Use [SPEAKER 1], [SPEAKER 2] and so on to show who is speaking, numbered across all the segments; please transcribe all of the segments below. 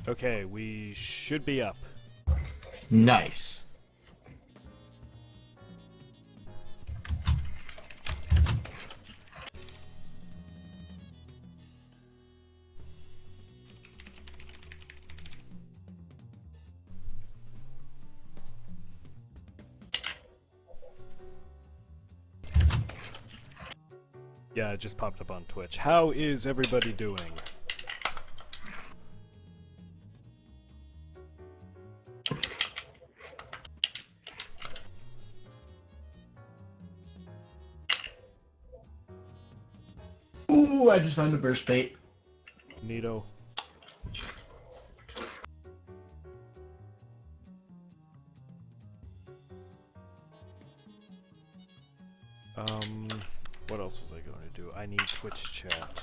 [SPEAKER 1] Okay, we should be up.
[SPEAKER 2] Nice.
[SPEAKER 1] Yeah, it just popped up on Twitch. How is everybody doing?
[SPEAKER 2] Ooh, I just found a burst bait.
[SPEAKER 1] Neato. What else was I going to do? I need Twitch chat.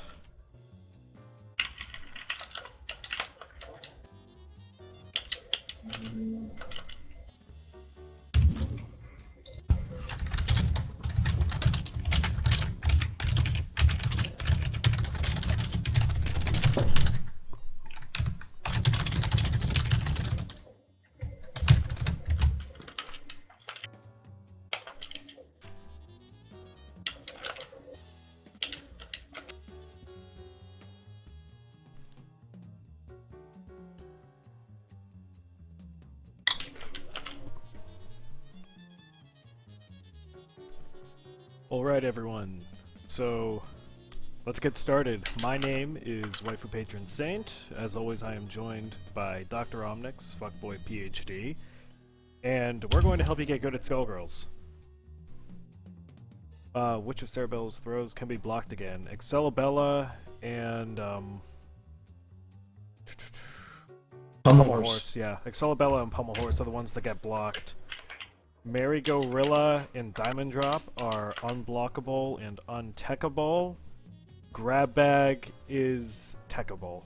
[SPEAKER 1] Alright everyone, so let's get started. My name is Waifu Patron Saint. As always, I am joined by Dr. Omnyx, Fuckboy PhD, and we're going to help you get good at Skullgirls. Which of Cerebell's throws can be blocked again? Excellabella and
[SPEAKER 2] Pummel
[SPEAKER 1] Pummel
[SPEAKER 2] horse.
[SPEAKER 1] Horse, yeah. Excellabella and Pummel Horse are the ones that get blocked. Merry-Go-Rilla and Diamond Drop are unblockable and untechable. Grab Bag is techable.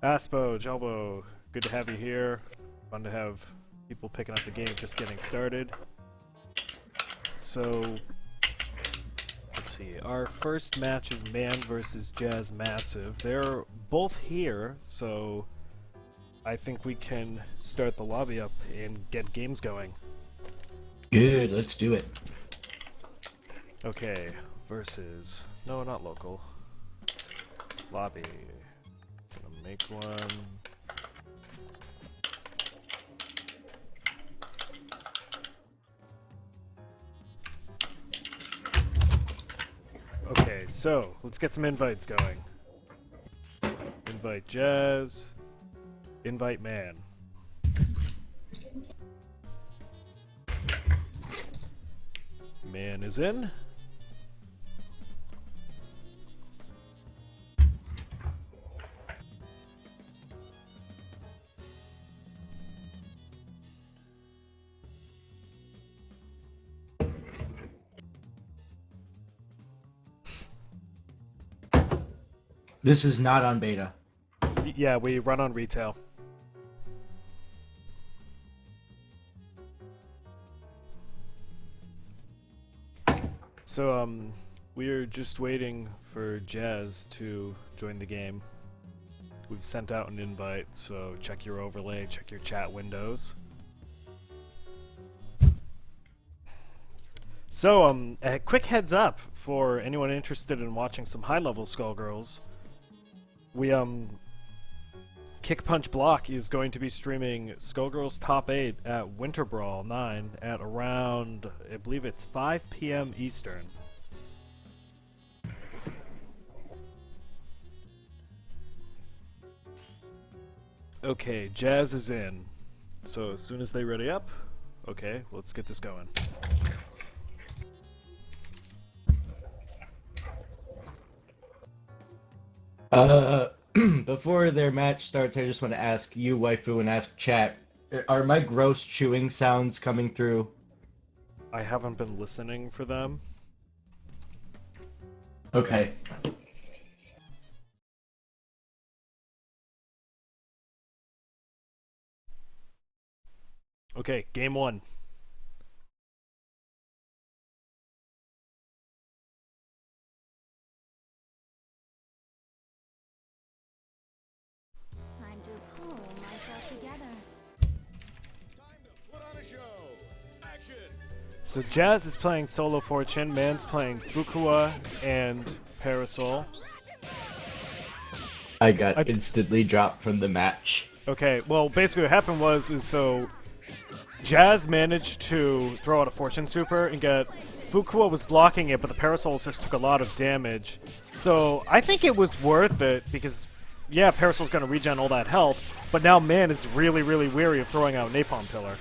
[SPEAKER 1] Aspo, Jelbo, good to have you here. Fun to have people picking up the game just getting started. So, let's see. Our first match is Man versus Jazz Massive. They're both here, so I think we can start the lobby up and get games going.
[SPEAKER 2] Good, let's do it.
[SPEAKER 1] Okay, versus... No, not local. Lobby. Gonna make one. Okay, so let's get some invites going. Invite Jazz. Invite Man. Man is in.
[SPEAKER 2] This is not on beta.
[SPEAKER 1] Yeah, we run on retail. So, we're just waiting for Jazz to join the game. We've sent out an invite, so check your overlay, check your chat windows. So, a quick heads up for anyone interested in watching some high-level Skullgirls. We, Kick Punch Block is going to be streaming Skullgirls Top 8 at Winter Brawl 9 at around, I believe it's 5 p.m. Eastern. Okay, Jazz is in. So as soon as they ready up, okay, let's get this going.
[SPEAKER 2] Before their match starts, I just want to ask you, Waifu, and ask chat, are my gross chewing sounds coming through?
[SPEAKER 1] I haven't been listening for them.
[SPEAKER 2] Okay.
[SPEAKER 1] Okay, game one. So Jazz is playing Solo Fortune, Man's playing Fukuwa and Parasol.
[SPEAKER 2] I got instantly dropped from the match.
[SPEAKER 1] Okay, well, basically what happened was, so Jazz managed to throw out a Fortune Super and get... Fukuwa was blocking it, but the Parasols just took a lot of damage. So I think it was worth it, because, yeah, Parasol's gonna regen all that health, but now Man is really, really weary of throwing out Napalm Pillar.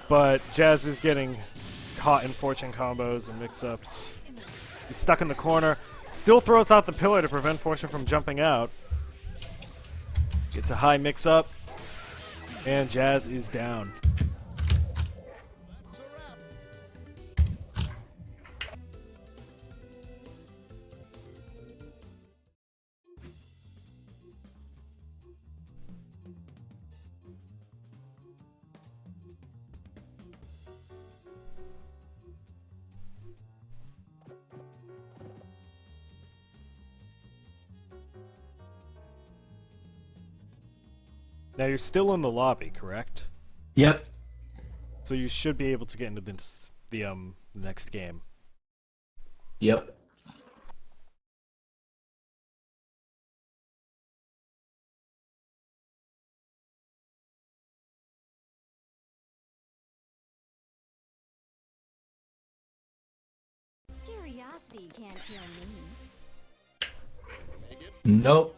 [SPEAKER 1] But Jazz is getting caught in Fortune combos and mix-ups. He's stuck in the corner. Still throws out the pillar to prevent Fortune from jumping out. Gets a high mix-up. And Jazz is down. Now you're still in the lobby, correct?
[SPEAKER 2] Yep.
[SPEAKER 1] So you should be able to get into the next game.
[SPEAKER 2] Yep.
[SPEAKER 3] Curiosity can't kill me.
[SPEAKER 2] Nope.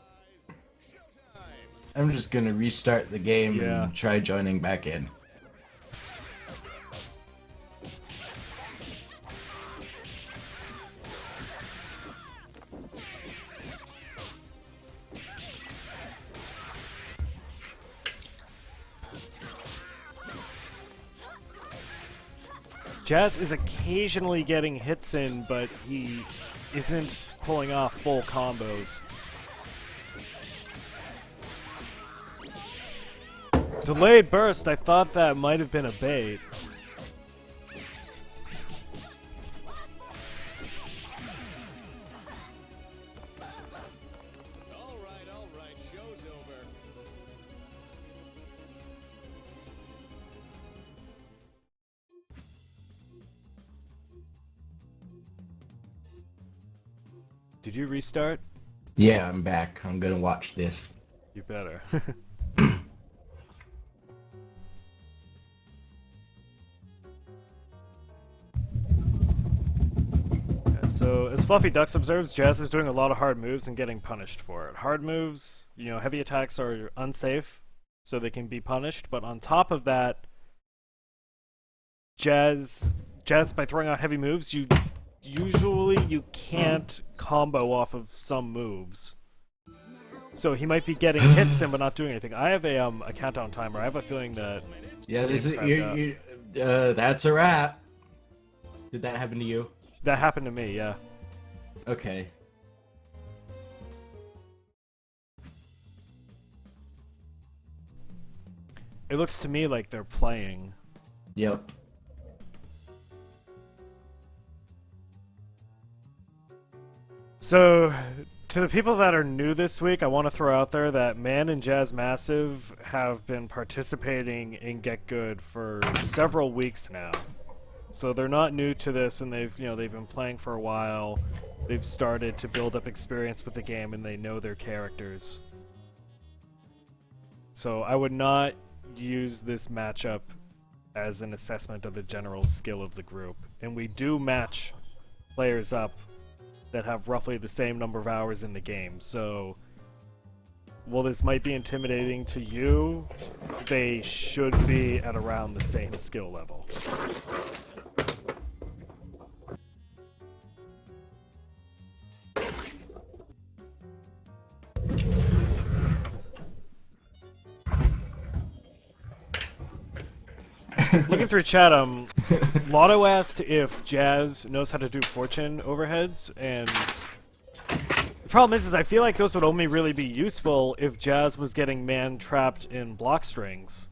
[SPEAKER 2] I'm just gonna restart the game
[SPEAKER 1] Yeah.
[SPEAKER 2] and try joining back in.
[SPEAKER 1] Jazz is occasionally getting hits in, but he isn't pulling off full combos. Delayed burst, I thought that might have been a bait.
[SPEAKER 4] All right, show's over.
[SPEAKER 1] Did you restart?
[SPEAKER 2] Yeah, I'm back. I'm gonna watch this.
[SPEAKER 1] You better. So, as Fluffy Ducks observes, Jazz is doing a lot of hard moves and getting punished for it. Hard moves, you know, heavy attacks are unsafe, so they can be punished, but on top of that, Jazz, by throwing out heavy moves, you can't combo off of some moves. So he might be getting hits in but not doing anything. I have a countdown timer. I have a feeling that...
[SPEAKER 2] Yeah, that's a wrap. Did that happen to you?
[SPEAKER 1] That happened to me, yeah.
[SPEAKER 2] Okay.
[SPEAKER 1] It looks to me like they're playing.
[SPEAKER 2] Yep.
[SPEAKER 1] So, to the people that are new this week, I want to throw out there that Man and Jazz Massive have been participating in Get Good for several weeks now. So they're not new to this, and they've been playing for a while. They've started to build up experience with the game, and they know their characters. So I would not use this matchup as an assessment of the general skill of the group. And we do match players up that have roughly the same number of hours in the game. So while this might be intimidating to you, they should be at around the same skill level. Looking through chat, Lotto asked if Jazz knows how to do fortune overheads, and the problem is I feel like those would only really be useful if Jazz was getting Man trapped in block strings.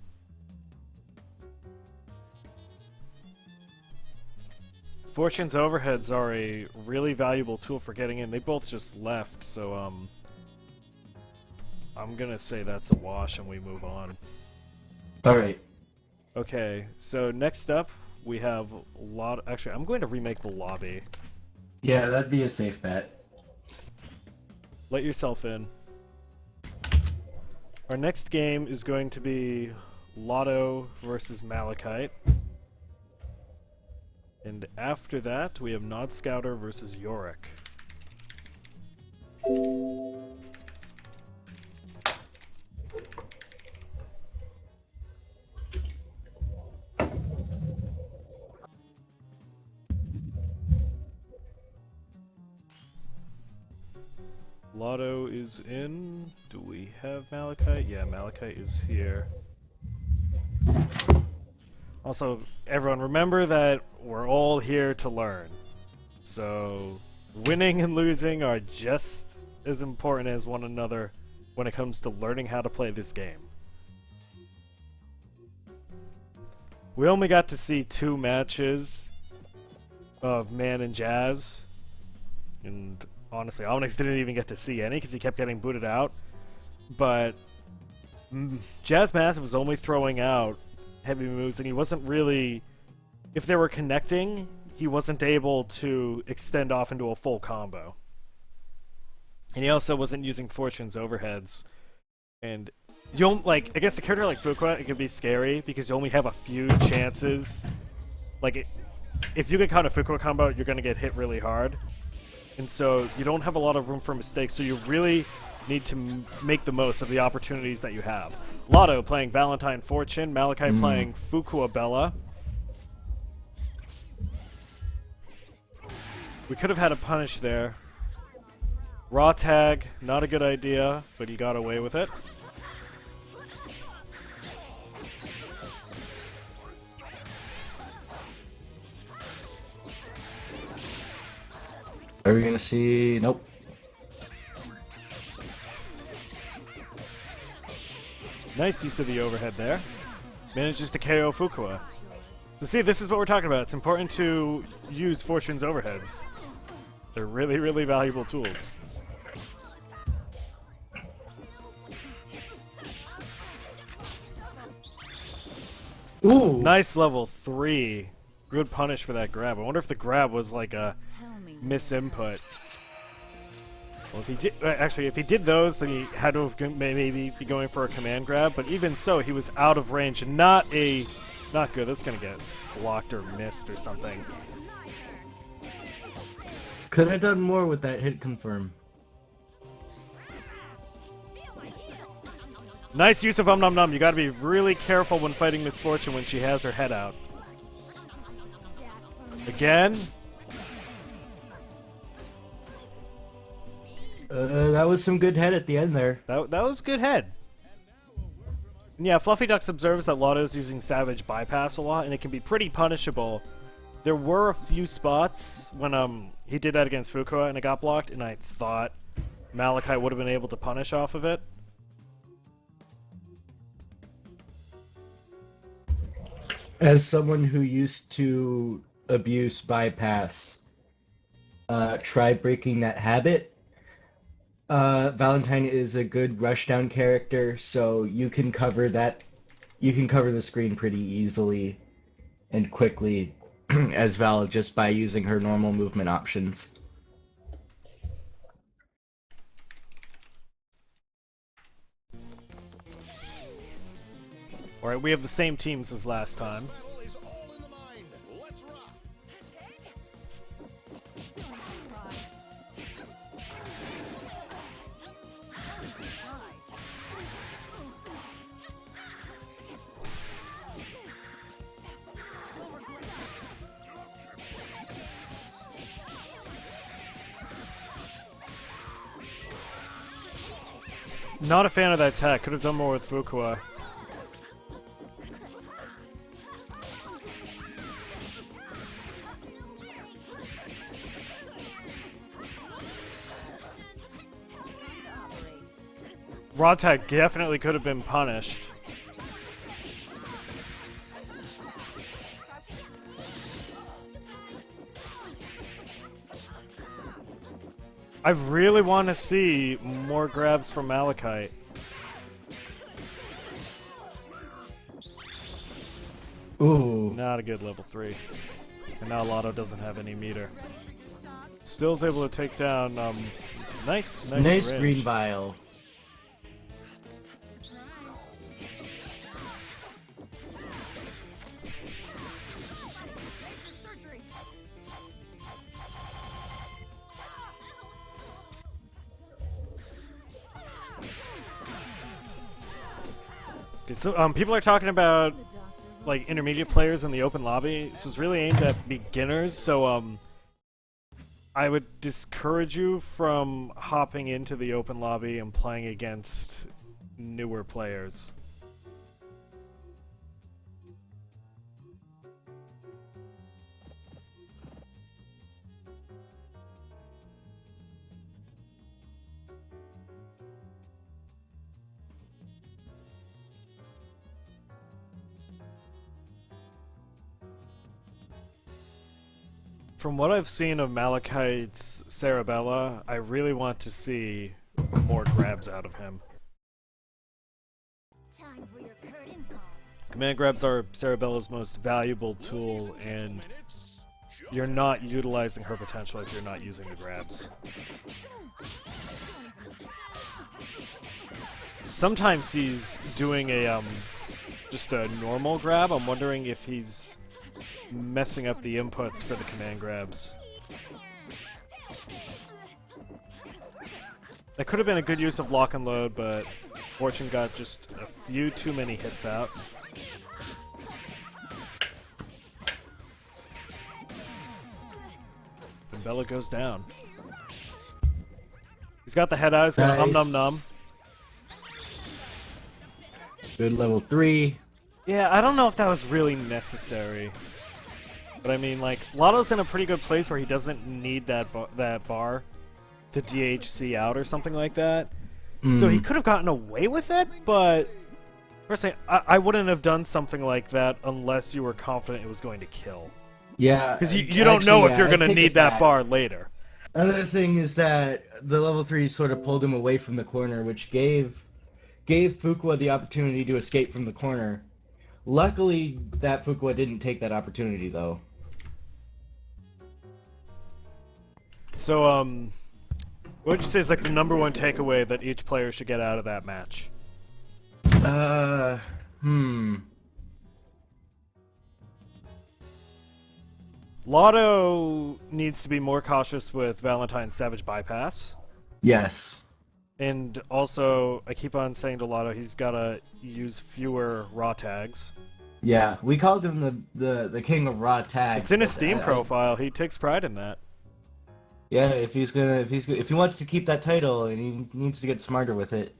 [SPEAKER 1] Fortune's overheads are a really valuable tool for getting in. They both just left, so I'm gonna say that's a wash and we move on.
[SPEAKER 2] Alright.
[SPEAKER 1] Okay, so next up, we have a lot. Actually, I'm going to remake the lobby.
[SPEAKER 2] Yeah, that'd be a safe bet.
[SPEAKER 1] Let yourself in. Our next game is going to be Lotto versus Malachite. And after that, we have Nod Scouter versus Yorick. Lotto is in. Do we have Malachite? Yeah, Malachite is here. Also, everyone remember that we're all here to learn. So, winning and losing are just as important as one another when it comes to learning how to play this game. We only got to see 2 matches of Man and Jazz. And honestly, Omnyx didn't even get to see any because he kept getting booted out. But Jazz Massive was only throwing out heavy moves, and he wasn't really... If they were connecting, he wasn't able to extend off into a full combo. And he also wasn't using Fortune's overheads. And you don't, like, against a character like Fuqua, it can be scary because you only have a few chances. Like, if you get caught in a Fuqua combo, you're going to get hit really hard. And so you don't have a lot of room for mistakes, so you really need to make the most of the opportunities that you have. Lotto playing Valentine Fortune, Malachite playing Fuqua Bella. We could have had a punish there. Raw tag, not a good idea, but he got away with it.
[SPEAKER 2] Are we gonna see? Nope.
[SPEAKER 1] Nice use of the overhead there. Manages to KO Fuqua. So see, this is what we're talking about. It's important to use Fortune's overheads. They're really, really valuable tools.
[SPEAKER 2] Ooh!
[SPEAKER 1] Nice level 3. Good punish for that grab. I wonder if the grab was like a misinput. Well, if he did, actually, if he did those, then he had to have maybe be going for a command grab. But even so, he was out of range. Not good. That's gonna get blocked or missed or something.
[SPEAKER 2] Could have done more with that hit confirm.
[SPEAKER 1] Nice use of Nom Nom. You got to be really careful when fighting Misfortune when she has her head out. Again.
[SPEAKER 2] That was some good head at the end there.
[SPEAKER 1] That was good head. And yeah, Fluffy Ducks observes that Lotto's using Savage Bypass a lot, and it can be pretty punishable. There were a few spots when he did that against Fuqua and it got blocked, and I thought Malachite would have been able to punish off of it.
[SPEAKER 2] As someone who used to abuse bypass, try breaking that habit. Valentine is a good rushdown character, so you can cover that. You can cover the screen pretty easily and quickly as Val just by using her normal movement options.
[SPEAKER 1] Alright, we have the same teams as last time.
[SPEAKER 4] Battle is all in the mind. Let's rock.
[SPEAKER 1] Not a fan of that tech. Could have done more with Fuqua. Raw tag definitely could have been punished. I really want to see more grabs from Malachite.
[SPEAKER 2] Ooh.
[SPEAKER 1] not a good level 3. And now Lotto doesn't have any meter. Still's able to take down, nice
[SPEAKER 2] Nice
[SPEAKER 1] syringe.
[SPEAKER 2] green vial.
[SPEAKER 1] Okay, so, people are talking about, like, intermediate players in the open lobby. This is really aimed at beginners, so, I would discourage you from hopping into the open lobby and playing against newer players. From what I've seen of Malachite's Cerebella, I really want to see more grabs out of him.
[SPEAKER 3] Time for your curtain call.
[SPEAKER 1] Command grabs are Cerebella's most valuable tool, and you're not utilizing her potential if you're not using the grabs. Sometimes he's doing a just a normal grab. I'm wondering if he's messing up the inputs for the command grabs. That could have been a good use of lock and load, but Fortune got just a few too many hits out. And Bella goes down. He's got the head out, he's got
[SPEAKER 2] Nice.
[SPEAKER 1] num num.
[SPEAKER 2] Good level 3.
[SPEAKER 1] Yeah, I don't know if that was really necessary. But I mean, like, Lotto's in a pretty good place where he doesn't need that bar to DHC out or something like that. So he could have gotten away with it, but personally, I wouldn't have done something like that unless you were confident it was going to kill.
[SPEAKER 2] Yeah.
[SPEAKER 1] Because you don't know if you're
[SPEAKER 2] I
[SPEAKER 1] going to
[SPEAKER 2] take
[SPEAKER 1] need
[SPEAKER 2] it
[SPEAKER 1] that
[SPEAKER 2] back.
[SPEAKER 1] bar later.
[SPEAKER 2] Another thing is that the level 3 sort of pulled him away from the corner, which gave Fuqua the opportunity to escape from the corner. Luckily, that Fuqua didn't take that opportunity, though.
[SPEAKER 1] So, what would you say is like the #1 takeaway that each player should get out of that match? Lotto needs to be more cautious with Valentine's Savage Bypass.
[SPEAKER 2] Yes.
[SPEAKER 1] And also, I keep on saying to Lotto, he's gotta use fewer raw tags.
[SPEAKER 2] Yeah, we called him the king of raw tags.
[SPEAKER 1] It's in his
[SPEAKER 2] but
[SPEAKER 1] Steam profile. He takes pride in that.
[SPEAKER 2] Yeah, if he wants to keep that title, and he needs to get smarter with it.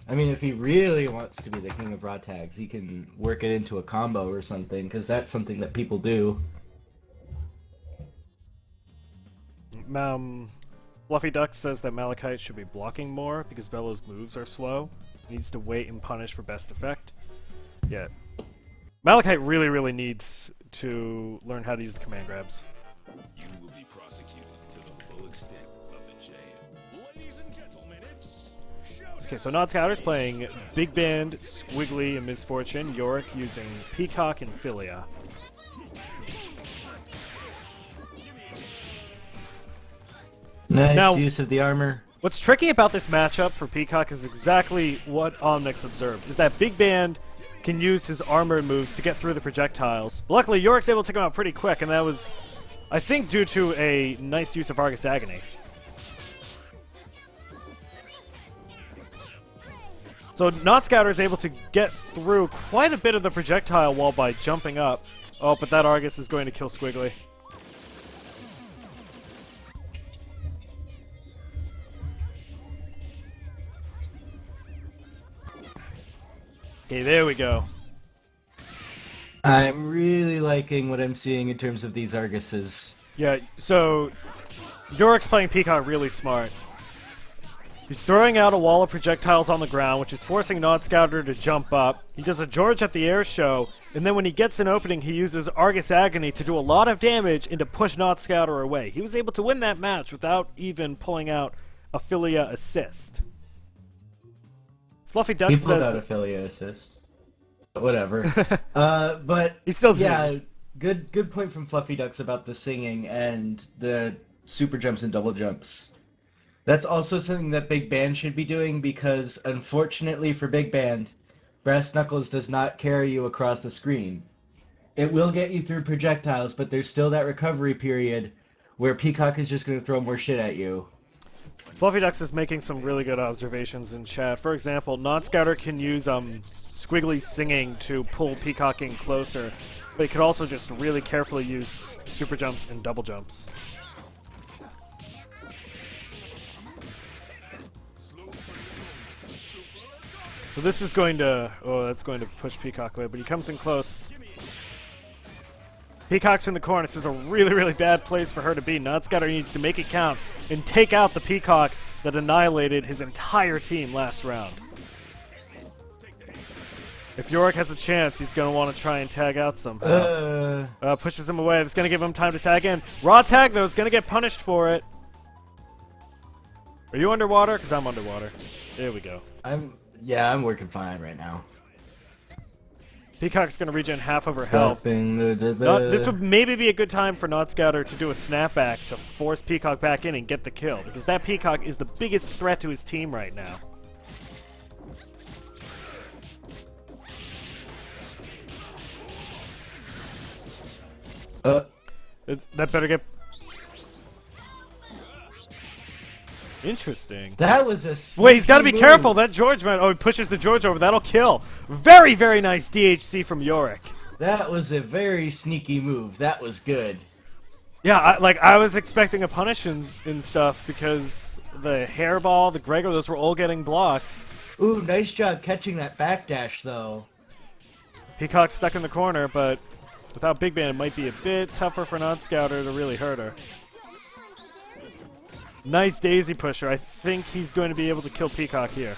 [SPEAKER 2] I mean, if he really wants to be the king of raw tags, he can work it into a combo or something, because that's something that people do.
[SPEAKER 1] Fluffy Duck says that Malachite should be blocking more because Bella's moves are slow. He needs to wait and punish for best effect. Yeah. Malachite really needs to learn how to use the command grabs.
[SPEAKER 4] You will be prosecuted to the full extent of the jail. Ladies and gentlemen, it's showtime.
[SPEAKER 1] Okay, so Nod Scouter's playing Big Band, Squiggly, and Misfortune. Yorick using Peacock and Philia.
[SPEAKER 2] Nice
[SPEAKER 1] Now-
[SPEAKER 2] use of the armor.
[SPEAKER 1] What's tricky about this matchup for Peacock is exactly what Omnyx observed, is that Big Band can use his armor moves to get through the projectiles. Luckily, Yorick's able to take him out pretty quick, and that was, I think, due to a nice use of Argus Agony. So Knot Scouter is able to get through quite a bit of the projectile wall by jumping up. Oh, but that Argus is going to kill Squiggly. Okay, there we go.
[SPEAKER 2] I'm really liking what I'm seeing in terms of these Arguses.
[SPEAKER 1] Yeah, so Yorick's playing Peacock really smart. He's throwing out a wall of projectiles on the ground, which is forcing Nod Scouter to jump up. He does a George at the air show, and then when he gets an opening, he uses Argus Agony to do a lot of damage and to push Nod Scouter away. He was able to win that match without even pulling out a Philia assist. Fluffy Duck
[SPEAKER 2] He
[SPEAKER 1] says
[SPEAKER 2] pulled out
[SPEAKER 1] that-
[SPEAKER 2] affiliate assist. But whatever. But
[SPEAKER 1] He's still
[SPEAKER 2] yeah, good point from Fluffy Ducks about the singing and the super jumps and double jumps. That's also something that Big Band should be doing because, unfortunately for Big Band, Brass Knuckles does not carry you across the screen. It will get you through projectiles, but there's still that recovery period where Peacock is just going to throw more shit at you.
[SPEAKER 1] Fluffy Ducks is making some really good observations in chat. For example, Non-Scouter can use Squiggly singing to pull Peacock in closer, but he could also just really carefully use super jumps and double jumps. So this is going to... Oh, that's going to push Peacock away, but he comes in close. Peacock's in the corner. This is a really, really bad place for her to be. Non-Scouter needs to make it count and take out the Peacock that annihilated his entire team last round. If Yorick has a chance, he's going to want to try and tag out somehow. Pushes him away. That's going to give him time to tag in. Raw tag, though, is going to get punished for it. Are you underwater? Because I'm underwater. There we go.
[SPEAKER 2] I'm working fine right now.
[SPEAKER 1] Peacock's going to regen half of her health.
[SPEAKER 2] This
[SPEAKER 1] This would maybe be a good time for Not Scouter to do a snapback to force Peacock back in and get the kill, because that Peacock is the biggest threat to his team right now. That better get... Interesting.
[SPEAKER 2] That was a
[SPEAKER 1] Wait, he's got to be
[SPEAKER 2] sneaky
[SPEAKER 1] careful.
[SPEAKER 2] move.
[SPEAKER 1] That George man. Oh, he pushes the George over. That'll kill. Very, very nice DHC from Yorick.
[SPEAKER 2] That was a very sneaky move. That was good.
[SPEAKER 1] Yeah, I was expecting a punish and stuff because the hairball, the Gregor, those were all getting blocked.
[SPEAKER 2] Ooh, nice job catching that backdash, though.
[SPEAKER 1] Peacock's stuck in the corner, but without Big Band, it might be a bit tougher for Non-Scouter to really hurt her. Nice daisy pusher. I think he's going to be able to kill Peacock here.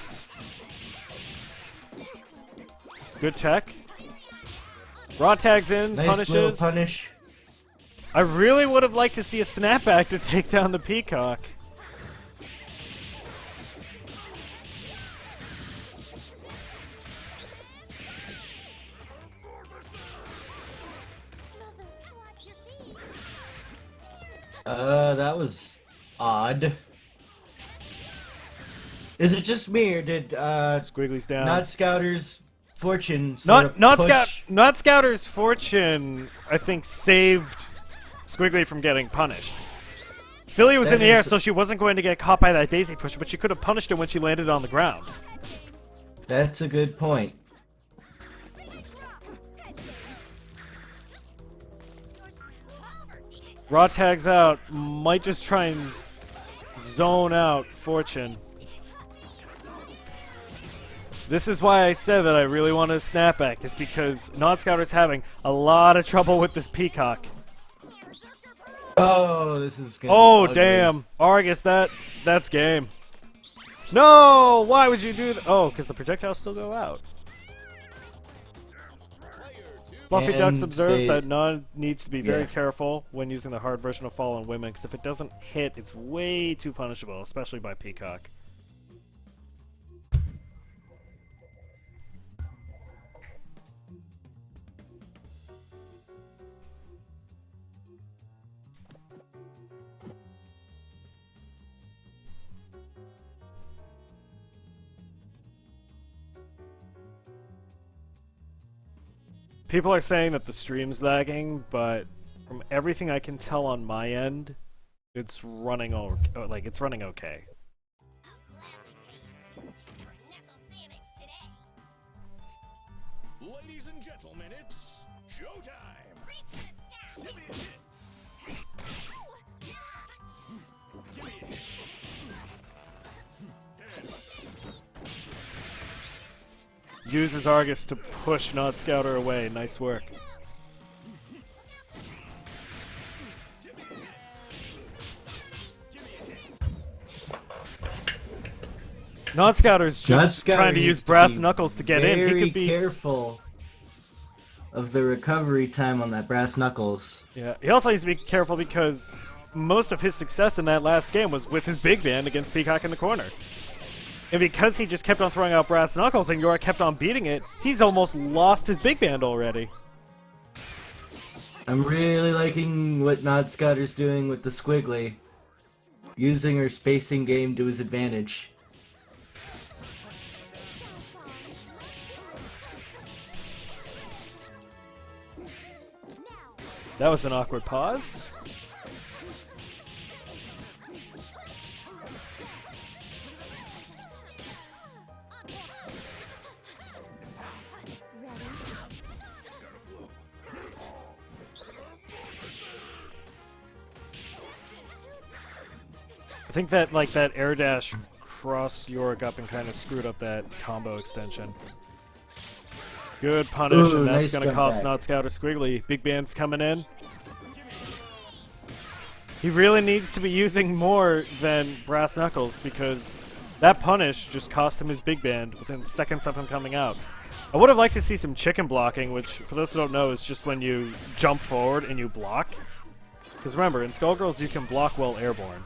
[SPEAKER 1] Good tech. Raw tags in,
[SPEAKER 2] Nice
[SPEAKER 1] punishes.
[SPEAKER 2] little punish.
[SPEAKER 1] I really would have liked to see a snapback to take down the Peacock.
[SPEAKER 2] That was odd. Is it just me, or did
[SPEAKER 1] Squiggly's down.
[SPEAKER 2] Not Scouter's fortune sort of
[SPEAKER 1] Not
[SPEAKER 2] push...
[SPEAKER 1] Scouter's fortune, I think, saved Squiggly from getting punished. Philly was
[SPEAKER 2] That
[SPEAKER 1] in the air,
[SPEAKER 2] is-
[SPEAKER 1] so she wasn't going to get caught by that daisy pusher, but she could have punished him when she landed on the ground.
[SPEAKER 2] That's a good point.
[SPEAKER 1] Raw tags out. Might just try and zone out Fortune. This is why I said that I really wanted a snapback, is because Non-Scouter's having a lot of trouble with this Peacock.
[SPEAKER 2] Oh, this is gonna
[SPEAKER 1] Oh,
[SPEAKER 2] be ugly.
[SPEAKER 1] damn. Argus, that's game. No! Why would you do that? Oh, because the projectiles still go out. Fluffy Ducks
[SPEAKER 2] And
[SPEAKER 1] observes
[SPEAKER 2] they-
[SPEAKER 1] that Non needs to be very
[SPEAKER 2] Yeah.
[SPEAKER 1] careful when using the hard version of Fallen Women, because if it doesn't hit, it's way too punishable, especially by Peacock. People are saying that the stream's lagging, but from everything I can tell on my end, it's running it's running okay.
[SPEAKER 4] Ladies and gentlemen, it's showtime. Give me a hit. Give me a hit.
[SPEAKER 1] Uses Argus to push Not Scouter away. Nice work. Not Scouter's just trying to use brass knuckles to get in. He
[SPEAKER 2] Very
[SPEAKER 1] could be
[SPEAKER 2] careful of the recovery time on that brass knuckles.
[SPEAKER 1] Yeah. He also needs to be careful because most of his success in that last game was with his big band against Peacock in the corner. And because he just kept on throwing out brass knuckles and York kept on beating it, he's almost lost his big band already.
[SPEAKER 2] I'm really liking what Nodscotter's doing with the Squiggly. Using her spacing game to his advantage.
[SPEAKER 1] That was an awkward pause. I think that that air dash crossed Yorick up and kind of screwed up that combo extension. Good punish,
[SPEAKER 2] Ooh,
[SPEAKER 1] and that's
[SPEAKER 2] nice
[SPEAKER 1] going to
[SPEAKER 2] jump
[SPEAKER 1] cost
[SPEAKER 2] back.
[SPEAKER 1] Not Scout or Squiggly. Big band's coming in. He really needs to be using more than brass knuckles because that punish just cost him his big band within seconds of him coming out. I would have liked to see some chicken blocking, which, for those who don't know, is just when you jump forward and you block. Because remember, in Skullgirls you can block while airborne.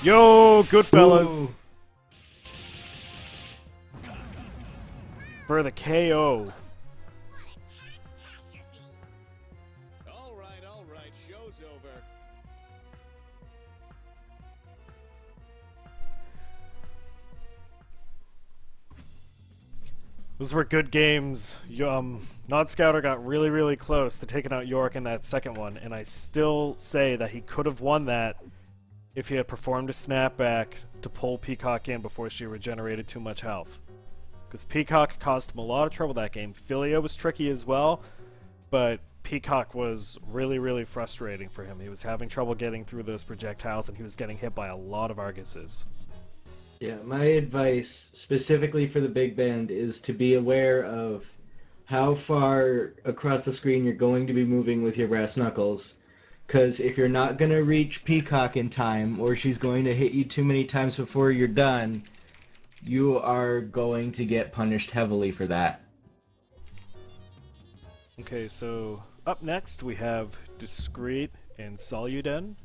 [SPEAKER 1] Yo, Goodfellas!
[SPEAKER 2] Ooh.
[SPEAKER 1] For the KO.
[SPEAKER 4] All right, show's over.
[SPEAKER 1] Those were good games. Nod Scouter got really, really close to taking out York in that second one, and I still say that he could have won that if he had performed a snapback to pull Peacock in before she regenerated too much health. Because Peacock caused him a lot of trouble that game. Philia was tricky as well, but Peacock was really, really frustrating for him. He was having trouble getting through those projectiles, and he was getting hit by a lot of Arguses.
[SPEAKER 2] Yeah, my advice specifically for the big band is to be aware of how far across the screen you're going to be moving with your brass knuckles. Because if you're not going to reach Peacock in time, or she's going to hit you too many times before you're done, you are going to get punished heavily for that.
[SPEAKER 1] Okay, so up next we have Discreet and Soluden.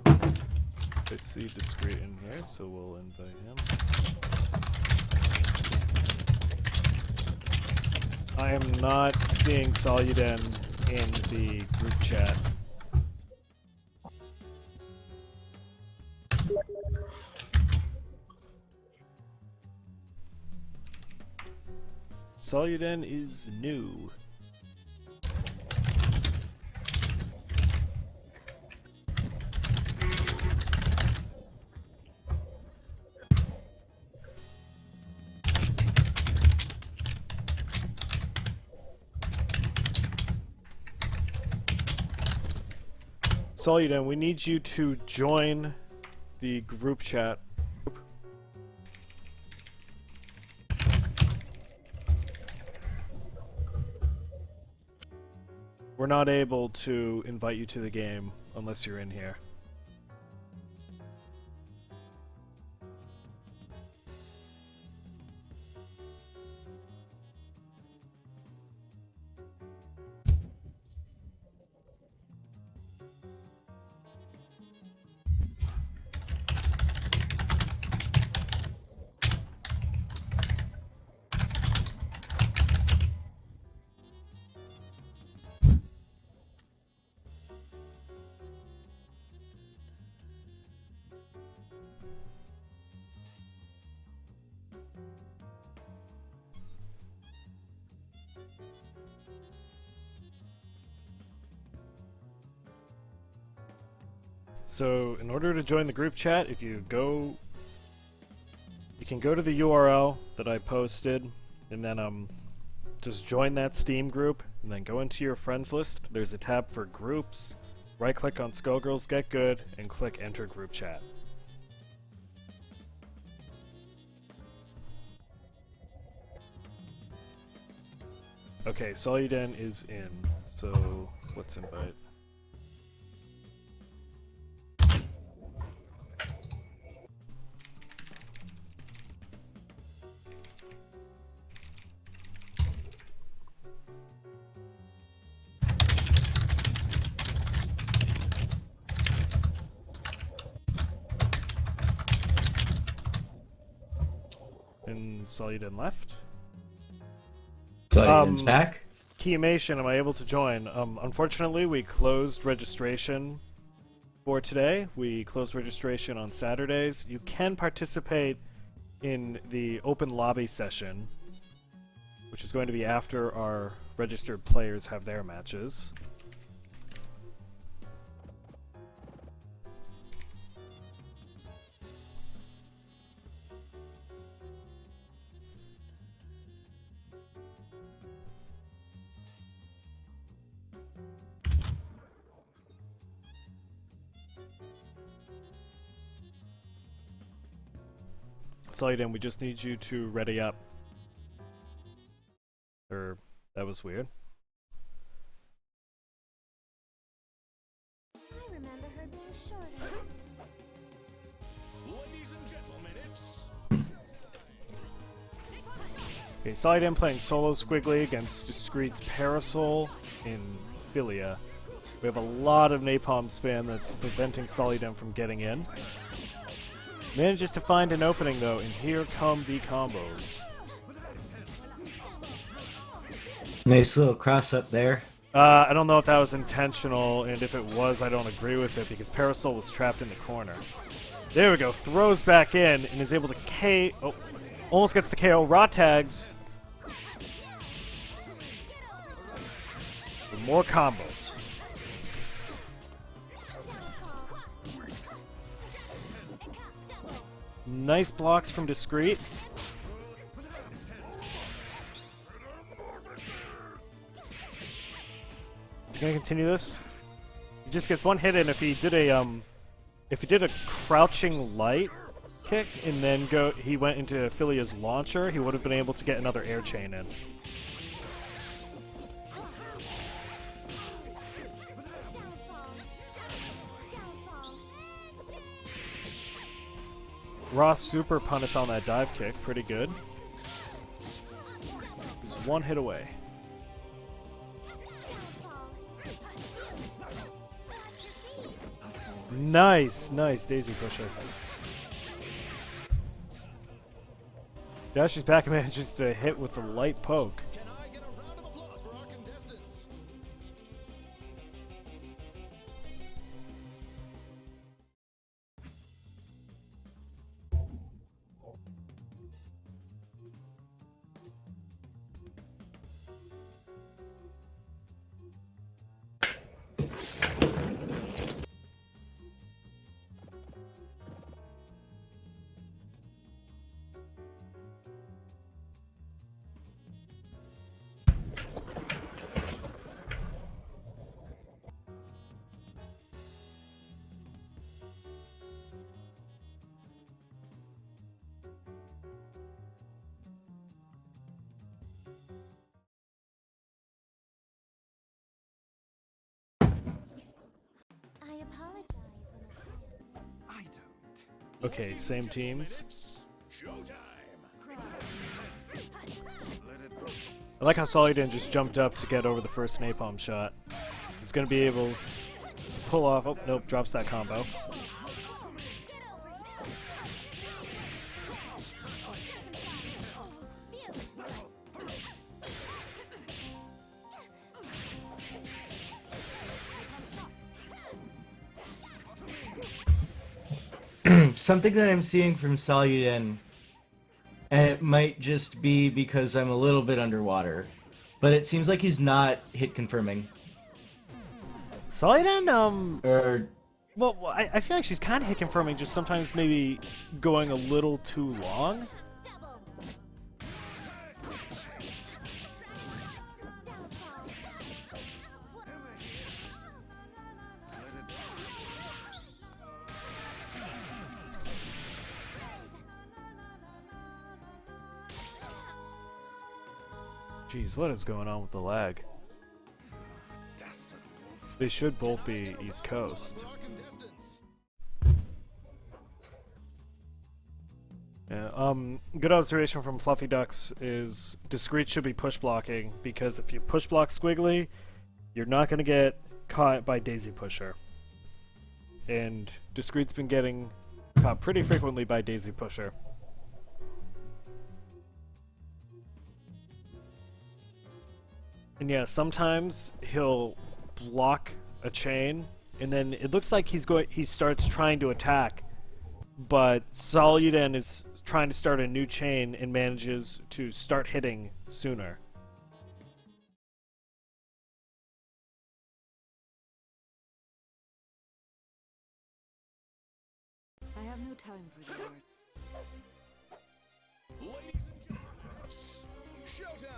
[SPEAKER 1] I see Discreet in here, so we'll invite him. I am not seeing Soluden in the group chat. Soluden is new. Soluden, we need you to join the group chat. We're not able to invite you to the game unless you're in here. So, in order to join the group chat, if you go... You can go to the URL that I posted, and then just join that Steam group, and then go into your friends list. There's a tab for groups. Right-click on Skullgirls Get Good, and click Enter Group Chat. Okay, Soluden is in, so let's invite. And Solidin left.
[SPEAKER 2] Solidin's back.
[SPEAKER 1] Keyimation, am I able to join? Unfortunately, we closed registration for today. We closed registration on Saturdays. You can participate in the open lobby session, which is going to be after our registered players have their matches. Solidin, we just need you to ready up. That was weird.
[SPEAKER 3] I remember her being shorter.
[SPEAKER 4] Ladies and gentlemen, it's
[SPEAKER 1] Okay, Solidin playing solo Squiggly against Discreet's Parasol in Philia. We have a lot of napalm spam that's preventing Solidin from getting in. Manages to find an opening though, and here come the combos.
[SPEAKER 2] Nice little cross up there.
[SPEAKER 1] I don't know if that was intentional, and if it was, I don't agree with it, because Parasol was trapped in the corner. There we go, throws back in, and is able to oh, almost gets the KO. Raw tags. For more combos. Nice blocks from Discreet. Is he gonna continue this? He just gets one hit in. If he did a crouching light kick and then he went into Philia's launcher, he would have been able to get another air chain in. Raw super punish on that dive kick, pretty good. He's one hit away. Nice, nice Daisy Pusher. Dash is back and manages to hit with a light poke.
[SPEAKER 4] can I get a round of applause for our contestants?
[SPEAKER 3] I apologize in advance.
[SPEAKER 4] I don't.
[SPEAKER 1] Okay, same teams.
[SPEAKER 4] Showtime.
[SPEAKER 1] I like how Solidin just jumped up to get over the first napalm shot. He's gonna be able to pull off. Oh, nope, drops that combo.
[SPEAKER 2] Something that I'm seeing from Solidin, and it might just be because I'm a little bit underwater, but it seems like he's not hit confirming.
[SPEAKER 1] Solidin,
[SPEAKER 2] Or
[SPEAKER 1] well, I feel like she's kind of hit confirming, just sometimes maybe going a little too long. Jeez, what is going on with the lag? They should both be East Coast. Yeah, good observation from Fluffy Ducks is Discreet should be push blocking, because if you push block Squiggly, you're not going to get caught by Daisy Pusher. And Discreet's been getting caught pretty frequently by Daisy Pusher. And yeah, sometimes he'll block a chain, and then it looks like he starts trying to attack, but Soluden is trying to start a new chain and manages to start hitting sooner.
[SPEAKER 5] I have no time for the arts.
[SPEAKER 4] Ladies and gentlemen, it's showtime!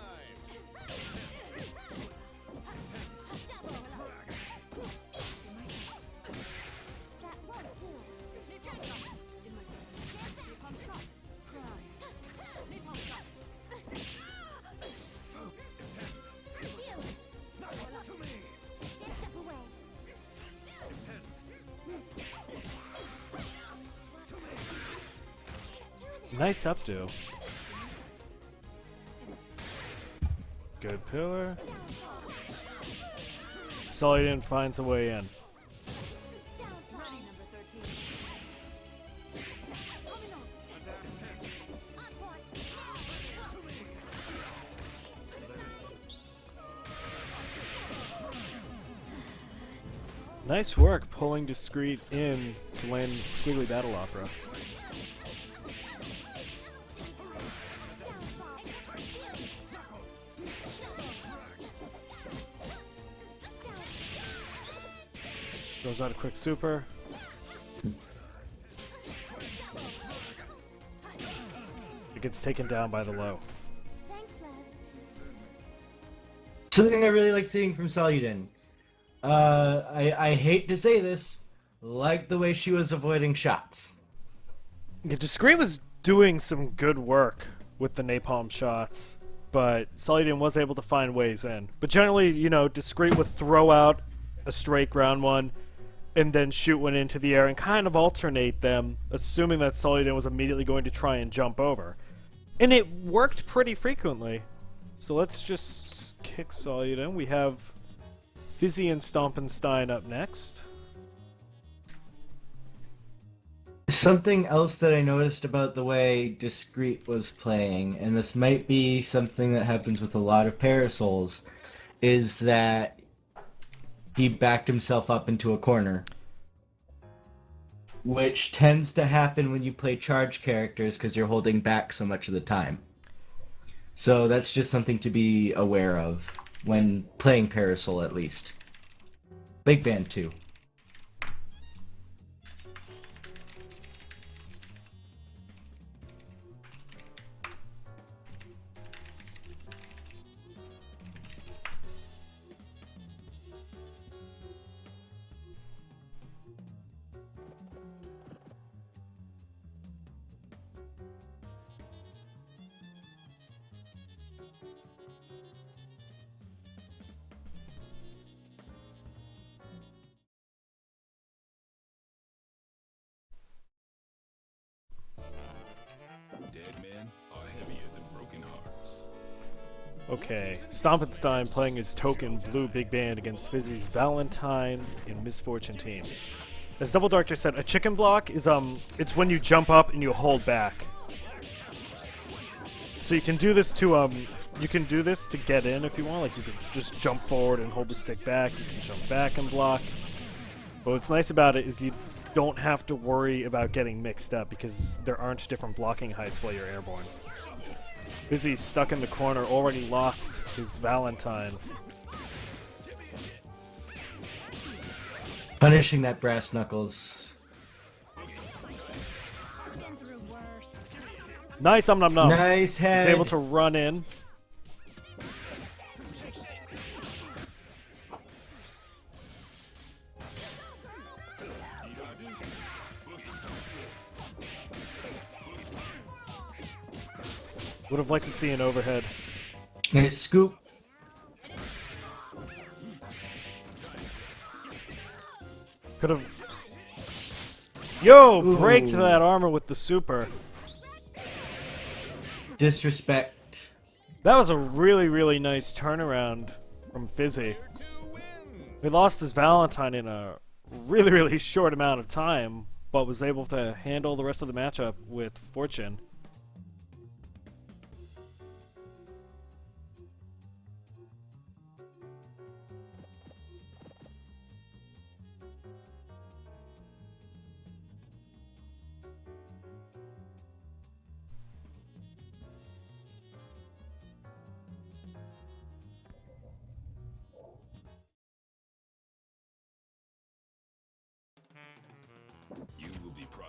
[SPEAKER 3] That won't do. Step away.
[SPEAKER 1] Nice updo. Good pillar. Soliden finds a way in.
[SPEAKER 5] Ready, number 13.
[SPEAKER 1] Nice work pulling Discreet in to land Squiggly Battle Opera. Goes out a quick super. It gets taken down by the low.
[SPEAKER 3] Thanks, love.
[SPEAKER 2] Something I really like seeing from Soluden. I hate to say this, like the way she was avoiding shots.
[SPEAKER 1] Yeah, Discreet was doing some good work with the napalm shots, but Soliden was able to find ways in. But generally, you know, Discreet would throw out a straight ground one, and then shoot one into the air and kind of alternate them, assuming that Soliden was immediately going to try and jump over. And it worked pretty frequently. So let's just kick Soliden. We have Fizzy and Stompenstein up next.
[SPEAKER 2] Something else that I noticed about the way Discreet was playing, and this might be something that happens with a lot of Parasols, is that he backed himself up into a corner. Which tends to happen when you play charge characters because you're holding back so much of the time. So that's just something to be aware of when playing Parasol, at least. Big Band too.
[SPEAKER 4] Dead men are heavier than broken hearts.
[SPEAKER 1] Okay, Stompenstein playing his token blue big band against Fizzy's Valentine and Misfortune team. As Double Dark just said, a chicken block is it's when you jump up and you hold back. So you can do this to get in if you want. Like you can just jump forward and hold the stick back. You can jump back and block. But what's nice about it is you don't have to worry about getting mixed up because there aren't different blocking heights while you're airborne. Fizzy's stuck in the corner, already lost his Valentine.
[SPEAKER 2] Punishing that brass knuckles.
[SPEAKER 3] Been through worse.
[SPEAKER 1] Nice Nom Nom.
[SPEAKER 2] Nice head.
[SPEAKER 1] He's able to run in. Would have liked to see an overhead.
[SPEAKER 2] Nice scoop.
[SPEAKER 1] Could have. Yo! Break
[SPEAKER 2] Ooh.
[SPEAKER 1] that armor with the super.
[SPEAKER 2] Disrespect.
[SPEAKER 1] That was a really, really nice turnaround from Fizzy. He lost his Valentine in a really, really short amount of time, but was able to handle the rest of the matchup with fortune.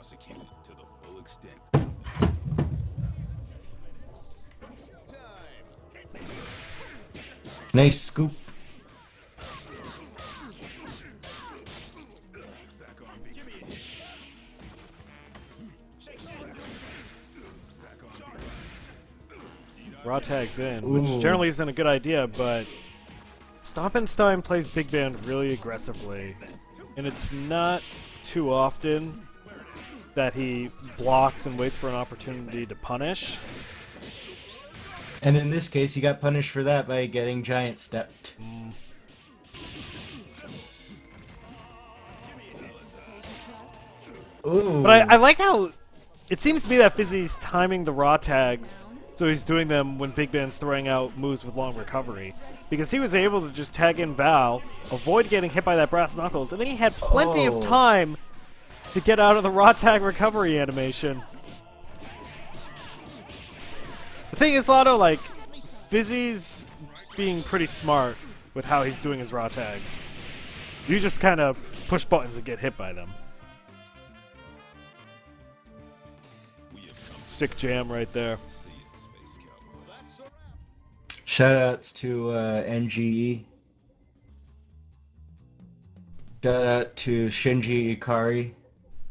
[SPEAKER 4] prosecuted to the full extent.
[SPEAKER 2] Nice scoop.
[SPEAKER 4] Back on beat. Give me a hit. Back on beat.
[SPEAKER 1] Raw tags in, which
[SPEAKER 2] Ooh.
[SPEAKER 1] generally isn't a good idea, but Stompenstein plays Big Band really aggressively, and it's not too often that he blocks and waits for an opportunity to punish.
[SPEAKER 2] And in this case, he got punished for that by getting giant stepped. Ooh.
[SPEAKER 1] But I like how it seems to me that Fizzy's timing the raw tags, so he's doing them when Big Band's throwing out moves with long recovery. Because he was able to just tag in Val, avoid getting hit by that brass knuckles, and then he had plenty of time to get out of the raw tag recovery animation. The thing is, Lotto, like, Fizzy's being pretty smart with how he's doing his raw tags. You just kind of push buttons and get hit by them. Sick jam right there.
[SPEAKER 4] See ya, Space Cowboy.
[SPEAKER 2] Shoutouts to NGE. Shout out to Shinji Ikari.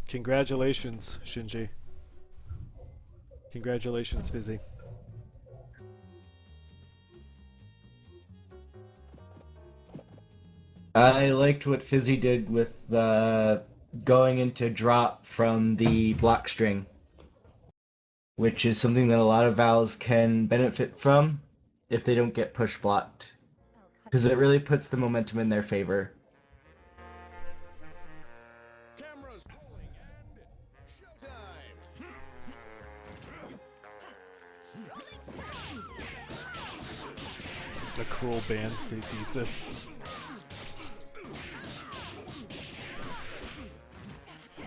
[SPEAKER 1] Congratulations, Shinji. Congratulations, Fizzy.
[SPEAKER 2] I liked what Fizzy did with the going into drop from the block string, which is something that a lot of Vals can benefit from if they don't get push blocked, because it really puts the momentum in their favor.
[SPEAKER 4] Cameras rolling and showtime.
[SPEAKER 1] The cruel band's thesis. I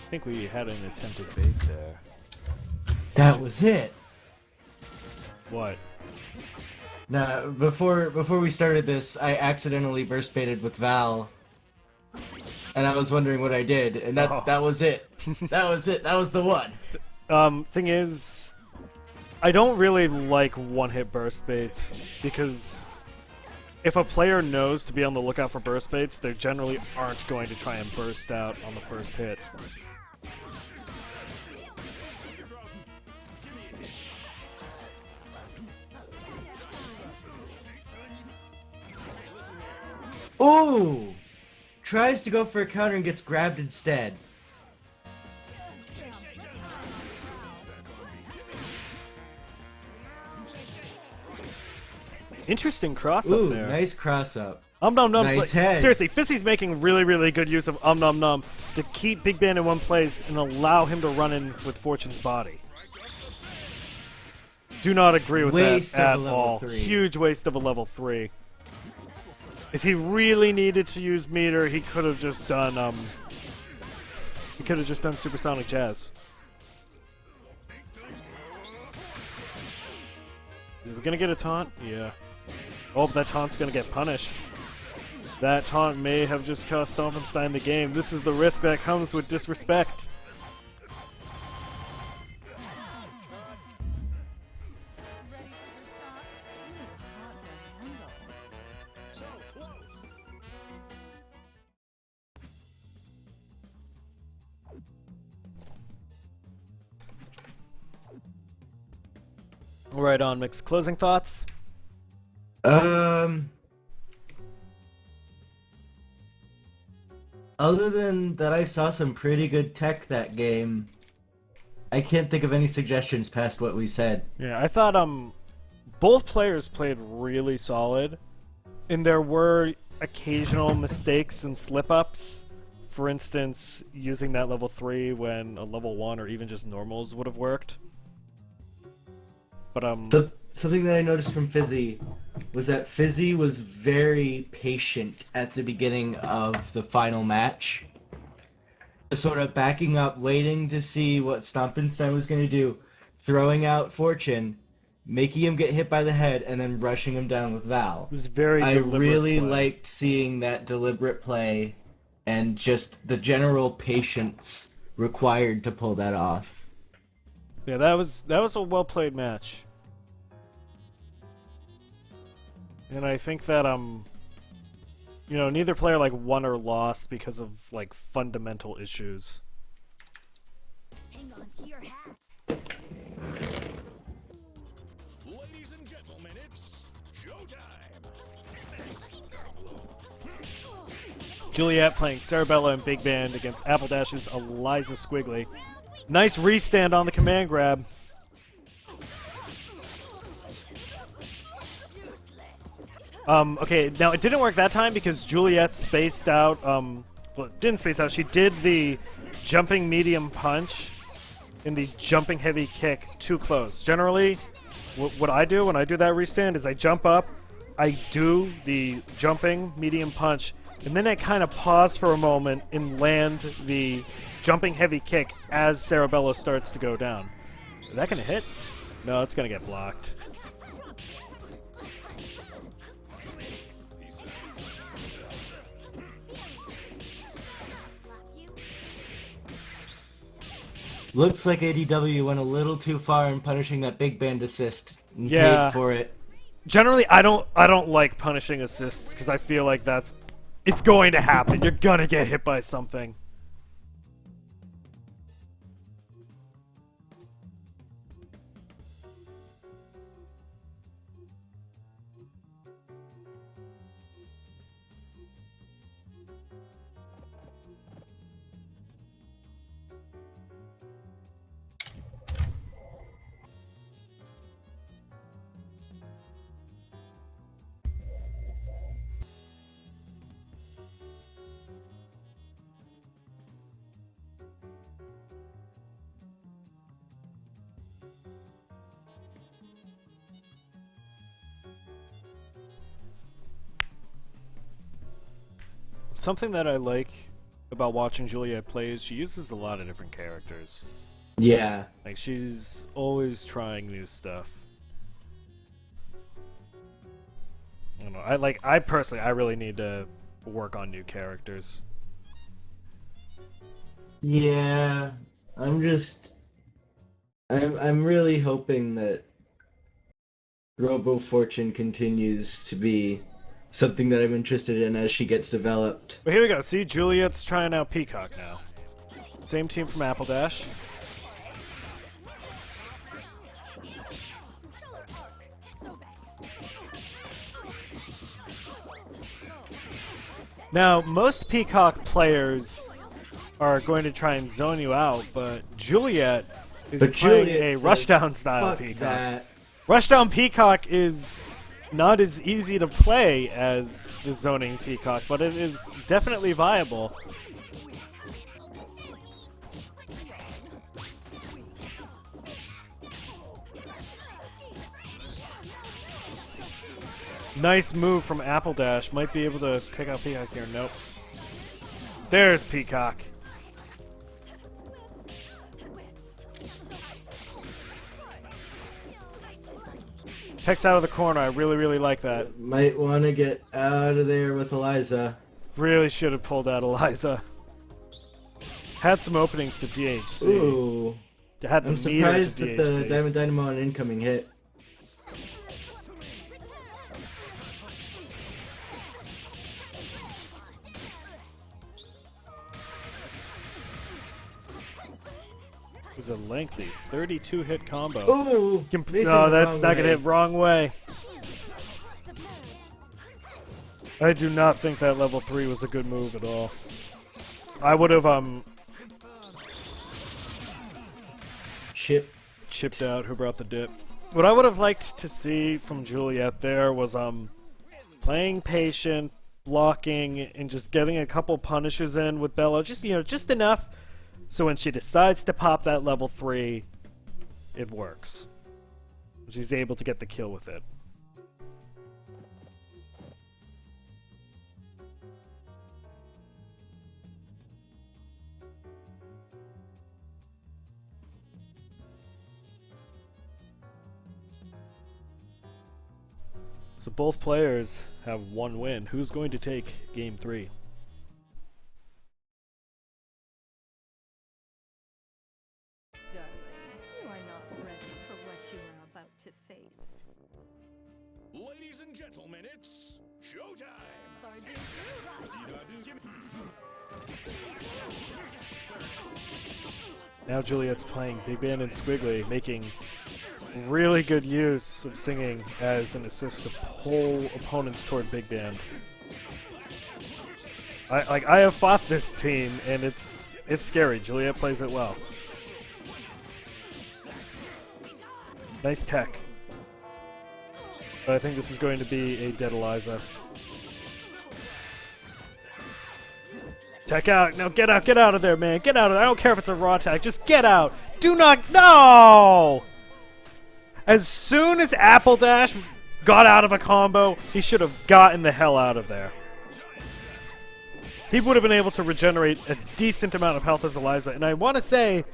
[SPEAKER 1] think we had an attempted bait there.
[SPEAKER 2] That was it.
[SPEAKER 1] What?
[SPEAKER 2] Now, before we started this, I accidentally burst baited with Val, and I was wondering what I did, and that
[SPEAKER 1] Oh.
[SPEAKER 2] that was it. That was it. That was the one.
[SPEAKER 1] Thing is, I don't really like one-hit burst baits, because if a player knows to be on the lookout for burst baits, they generally aren't going to try and burst out on the first hit.
[SPEAKER 2] Ooh! Tries to go for a counter and gets grabbed instead.
[SPEAKER 1] Interesting cross
[SPEAKER 2] Ooh,
[SPEAKER 1] up there.
[SPEAKER 2] nice cross up.
[SPEAKER 1] Num's
[SPEAKER 2] Nice
[SPEAKER 1] like,
[SPEAKER 2] head.
[SPEAKER 1] seriously, Fizzy's making really, really good use of Num to keep Big Band in one place and allow him to run in with Fortune's body. Do not agree with
[SPEAKER 2] Waste
[SPEAKER 1] that
[SPEAKER 2] of
[SPEAKER 1] at
[SPEAKER 2] a level
[SPEAKER 1] all.
[SPEAKER 2] 3.
[SPEAKER 1] Huge waste of a level 3. If he really needed to use meter, he could have just done Supersonic Jazz. Is we gonna get a taunt? Yeah. Oh, that taunt's gonna get punished. That taunt may have just cost Stompenstein the game. This is the risk that comes with disrespect. Right on, Mix. Closing thoughts?
[SPEAKER 2] Other than that, I saw some pretty good tech that game. I can't think of any suggestions past what we said.
[SPEAKER 1] Yeah, I thought both players played really solid, and there were occasional mistakes and slip-ups. For instance, using that level 3 when a level 1 or even just normals would have worked. But
[SPEAKER 2] So, something that I noticed from Fizzy was that Fizzy was very patient at the beginning of the final match. Sort of backing up, waiting to see what Stompenstein was going to do, throwing out Fortune, making him get hit by the head, and then rushing him down with Val.
[SPEAKER 1] it was very
[SPEAKER 2] I
[SPEAKER 1] deliberate
[SPEAKER 2] really
[SPEAKER 1] play.
[SPEAKER 2] liked seeing that deliberate play and just the general patience required to pull that off.
[SPEAKER 1] Yeah, that was a well played match. And I think that you know, neither player like won or lost because of like fundamental issues.
[SPEAKER 3] Hang on to your hat.
[SPEAKER 4] Ladies and gentlemen, it's showtime.
[SPEAKER 1] Juliet playing Sarabella and Big Band against Apple Dash's Eliza Squiggly. Nice restand on the command grab. Okay, now it didn't work that time because Juliet spaced out, well, didn't space out, she did the jumping medium punch and the jumping heavy kick too close. Generally, what I do when I do that restand is I jump up, I do the jumping medium punch, and then I kind of pause for a moment and land the jumping heavy kick as Sarabella starts to go down. Is that going to hit? No, it's going to get blocked.
[SPEAKER 2] Looks like ADW went a little too far in punishing that big band assist and
[SPEAKER 1] Yeah.
[SPEAKER 2] paid for it.
[SPEAKER 1] Generally, I don't like punishing assists because I feel like it's going to happen. You're gonna get hit by something. Something that I like about watching Juliet play is she uses a lot of different characters.
[SPEAKER 2] Yeah.
[SPEAKER 1] Like, she's always trying new stuff. I don't know. I personally, I really need to work on new characters.
[SPEAKER 2] Yeah. I'm really hoping that Robo Fortune continues to be something that I'm interested in as she gets developed.
[SPEAKER 1] But here we go. See, Juliet's trying out Peacock now. Same team from Apple Dash. Now, most Peacock players are going to try and zone you out, but Juliet is playing
[SPEAKER 2] Juliet
[SPEAKER 1] a
[SPEAKER 2] says,
[SPEAKER 1] rushdown style
[SPEAKER 2] "Fuck
[SPEAKER 1] Peacock.
[SPEAKER 2] that."
[SPEAKER 1] Rushdown Peacock is not as easy to play as the zoning Peacock, but it is definitely viable. Nice move from Apple Dash. Might be able to take out Peacock here. Nope. There's Peacock. Hex out of the corner. I really, really like that.
[SPEAKER 2] Might want to get out of there with Eliza.
[SPEAKER 1] Really should have pulled out Eliza. Had some openings to DHC.
[SPEAKER 2] Ooh.
[SPEAKER 1] Had the
[SPEAKER 2] I'm surprised
[SPEAKER 1] meter
[SPEAKER 2] that
[SPEAKER 1] to
[SPEAKER 2] the
[SPEAKER 1] DHC.
[SPEAKER 2] Diamond Dynamo on incoming hit.
[SPEAKER 1] This is a lengthy 32 hit combo.
[SPEAKER 2] Ooh!
[SPEAKER 1] No,
[SPEAKER 2] facing
[SPEAKER 1] that's
[SPEAKER 2] the
[SPEAKER 1] not
[SPEAKER 2] wrong
[SPEAKER 1] gonna
[SPEAKER 2] way.
[SPEAKER 1] hit wrong way. I do not think that level 3 was a good move at all. I would have chipped out. Who brought the dip? What I would have liked to see from Juliet there was playing patient, blocking, and just getting a couple punishes in with Bella. Just, you know, just enough so when she decides to pop that level 3, it works. She's able to get the kill with it. So both players have one win. Who's going to take game 3?
[SPEAKER 5] to face.
[SPEAKER 4] Ladies and gentlemen, it's showtime!
[SPEAKER 1] Now Juliet's playing Big Band and Squiggly, making really good use of singing as an assist to pull opponents toward Big Band. I have fought this team, and it's scary. Juliet plays it well. Nice tech. But I think this is going to be a dead Eliza. Tech out! No, get out of there, man! Get out of there! I don't care if it's a raw tag, just get out! Do not— No! As soon as Apple Dash got out of a combo, he should have gotten the hell out of there. He would have been able to regenerate a decent amount of health as Eliza, and I want to say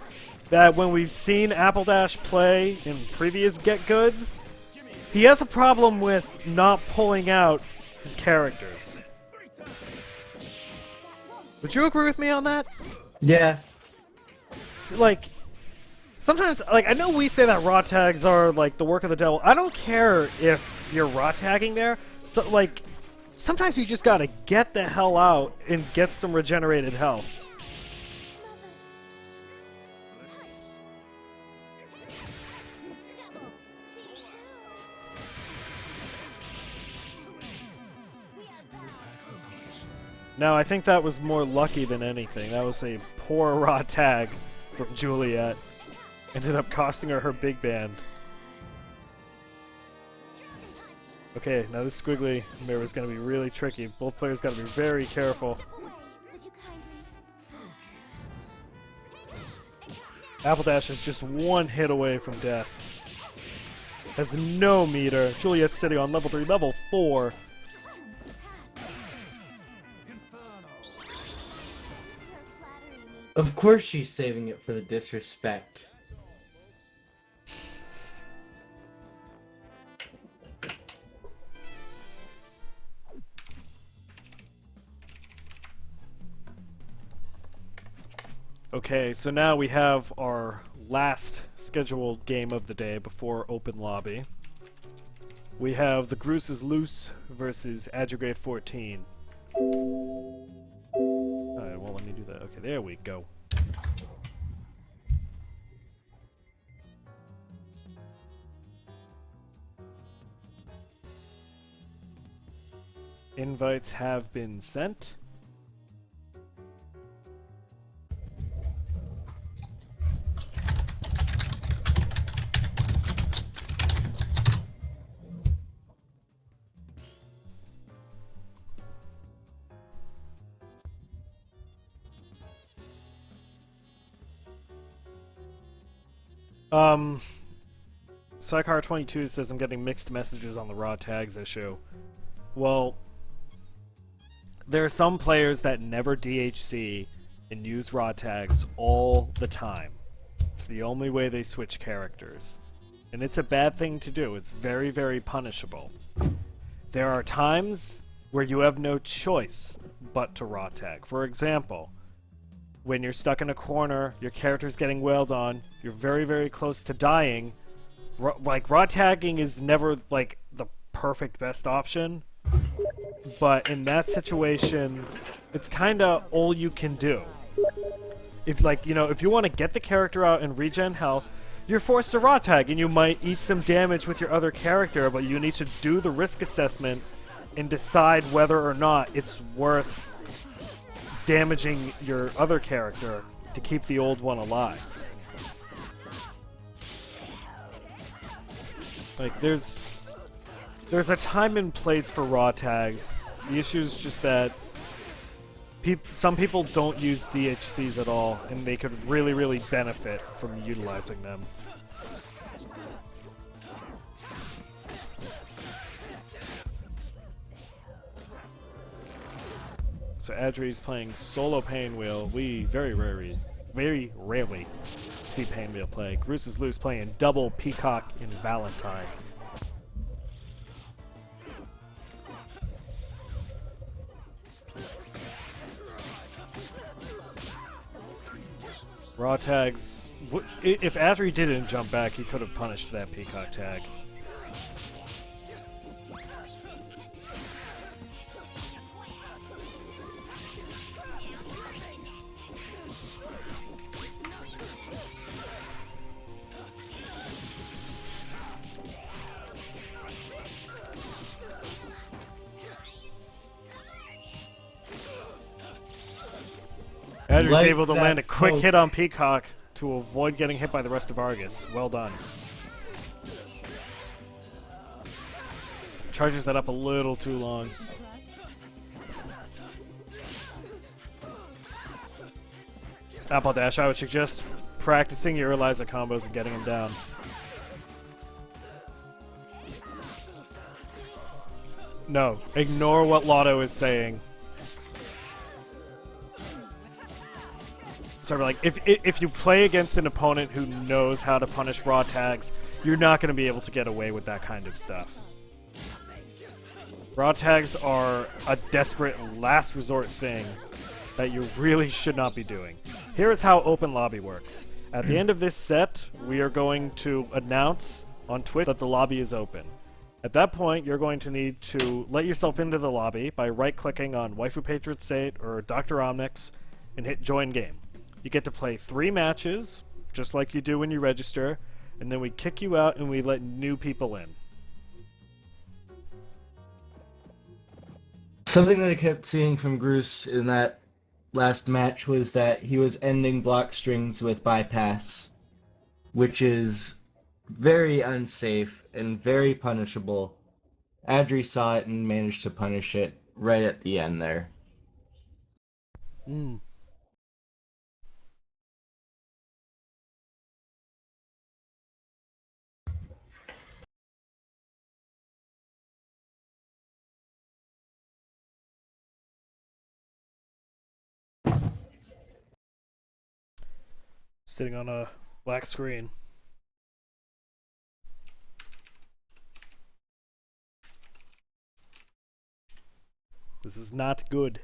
[SPEAKER 1] that when we've seen Apple Dash play in previous Get Goods, he has a problem with not pulling out his characters. Would you agree with me on that?
[SPEAKER 2] Yeah.
[SPEAKER 1] Like, sometimes, like, I know we say that raw tags are, like, the work of the devil. I don't care if you're raw tagging there. So, like, sometimes you just gotta get the hell out and get some regenerated health. Now, I think that was more lucky than anything. That was a poor raw tag from Juliet. Ended up costing her her big band. Okay, now this squiggly mirror is going to be really tricky. Both players got to be very careful. Apple Dash is just one hit away from death. Has no meter. Juliet's sitting on level 3, level 4.
[SPEAKER 2] Of course she's saving it for the disrespect.
[SPEAKER 1] Okay, so now we have our last scheduled game of the day before open lobby. We have the Groose is Loose versus Adjograde 14. Alright, well, let me do that. Okay, there we go. Invites have been sent. Psychar22 says I'm getting mixed messages on the raw tags issue. Well, there are some players that never DHC and use raw tags all the time. It's the only way they switch characters. And it's a bad thing to do. It's very, very punishable. There are times where you have no choice but to raw tag. For example, when you're stuck in a corner, your character's getting wailed on, you're very, very close to dying. Raw tagging is never, like, the perfect best option. But in that situation, it's kind of all you can do. If, like, you know, if you want to get the character out and regen health, you're forced to raw tag, and you might eat some damage with your other character, but you need to do the risk assessment and decide whether or not it's worth damaging your other character to keep the old one alive. Like, there's a time and place for raw tags. The issue is just that some people don't use DHCs at all, and they could really, really benefit from utilizing them. So Adri's playing solo Painwheel. We very rarely see Painwheel play. Groose is Loose playing double Peacock and Valentine. Raw tags If Adri didn't jump back, he could have punished that peacock tag. Adri's
[SPEAKER 2] Like
[SPEAKER 1] able to
[SPEAKER 2] that
[SPEAKER 1] land a quick
[SPEAKER 2] poke.
[SPEAKER 1] hit on Peacock to avoid getting hit by the rest of Argus. Well done. Charges that up a little too long. Apple Dash, I would suggest practicing your Eliza combos and getting him down. No, ignore what Lotto is saying. Sorry, like if you play against an opponent who knows how to punish raw tags, you're not going to be able to get away with that kind of stuff. Raw tags are a desperate last resort thing that you really should not be doing. Here is how open lobby works. At the end of this set, we are going to announce on Twitch that the lobby is open. At that point, you're going to need to let yourself into the lobby by right-clicking on Waifu Patriot State or Dr. Omnyx and hit Join Game. You get to play 3 matches, just like you do when you register, and then we kick you out and we let new people in.
[SPEAKER 2] Something that I kept seeing from Bruce in that last match was that he was ending block strings with bypass, which is very unsafe and very punishable. Adri saw it and managed to punish it right at the end there.
[SPEAKER 1] Sitting on a black screen. This is not good.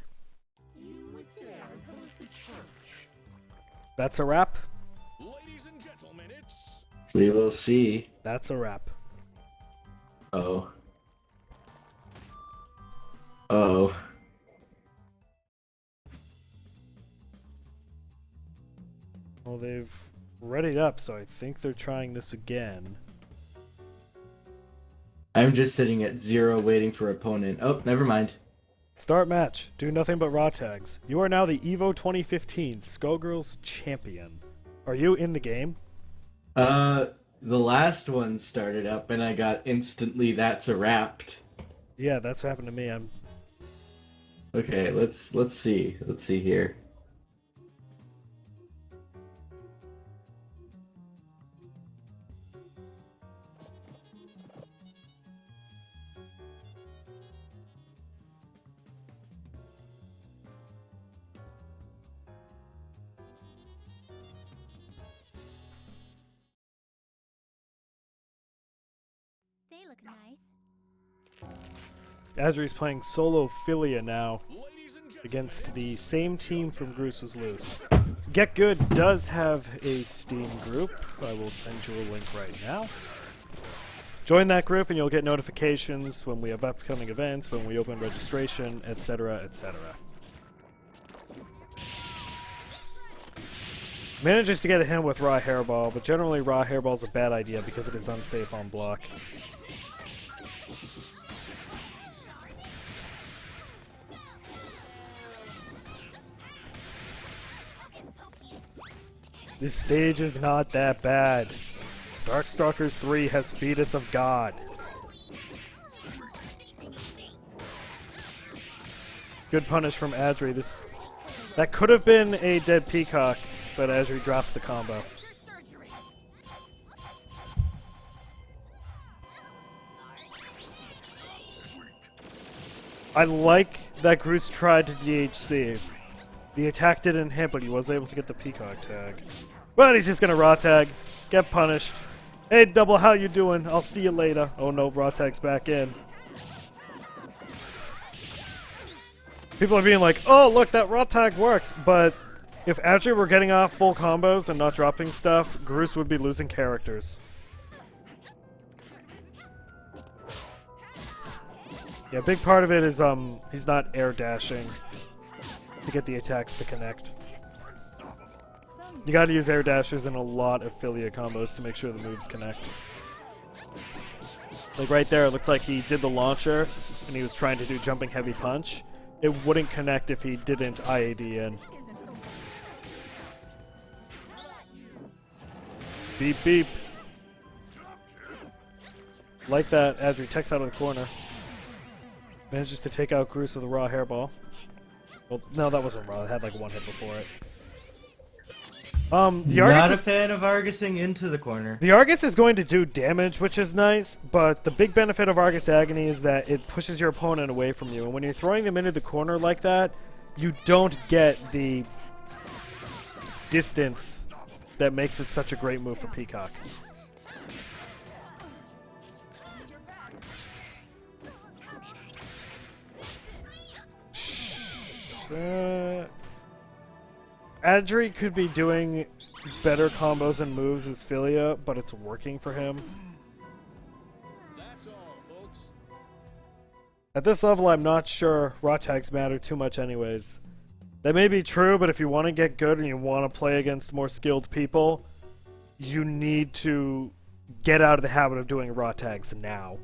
[SPEAKER 1] That's a wrap.
[SPEAKER 4] Ladies and gentlemen, it's
[SPEAKER 2] We will see.
[SPEAKER 1] That's a wrap.
[SPEAKER 2] Oh. Oh.
[SPEAKER 1] Well, they've readied up, so I think they're trying this again.
[SPEAKER 2] I'm just sitting at 0 waiting for opponent. Oh, never mind.
[SPEAKER 1] Start match. Do nothing but raw tags. You are now the EVO 2015 Skullgirls champion. Are you in the game?
[SPEAKER 2] The last one started up and I got instantly that's a wrapped.
[SPEAKER 1] Yeah, that's what happened to me. I'm
[SPEAKER 2] Okay, let's see. Let's see here.
[SPEAKER 3] They look nice.
[SPEAKER 1] Adri's playing solo Philia now
[SPEAKER 4] ladies and gentlemen,
[SPEAKER 1] against the same team from Gruese's Loose. Get Good does have a Steam group. I will send you a link right now. Join that group and you'll get notifications when we have upcoming events, when we open registration, etc., etc. Manages to get a hit with Raw Hairball, but generally Raw Hairball is a bad idea because it is unsafe on block. This stage is not that bad. Darkstalkers 3 has Fetus of God. Good punish from Adri. That could have been a dead peacock, but Adri drops the combo. I like that Groose tried to DHC. The attack didn't hit, but he was able to get the peacock tag. But he's just gonna raw tag, get punished. Hey, Double, how you doing? I'll see you later. Oh no, raw tag's back in. People are being like, oh look, that raw tag worked, but If Adri were getting off full combos and not dropping stuff, Groose would be losing characters. Yeah, a big part of it is he's not air dashing to get the attacks to connect. You gotta use air dashes in a lot of Filia combos to make sure the moves connect. Like right there, it looks like he did the launcher and he was trying to do jumping heavy punch. It wouldn't connect if he didn't IAD in. Beep beep. Like that, Adri techs out of the corner. Manages to take out Groose with a raw hairball. Well, no, that wasn't raw. It had like one hit before it. The Argus
[SPEAKER 2] Not a fan of Argusing into the corner.
[SPEAKER 1] The Argus is going to do damage, which is nice, but the big benefit of Argus Agony is that it pushes your opponent away from you. And when you're throwing them into the corner like that, you don't get the distance that makes it such a great move for Peacock. Adri could be doing better combos and moves as Filia, but it's working for him.
[SPEAKER 4] That's all, folks.
[SPEAKER 1] At this level, I'm not sure raw tags matter too much anyways. That may be true, but if you want to get good and you want to play against more skilled people, you need to get out of the habit of doing raw tags now.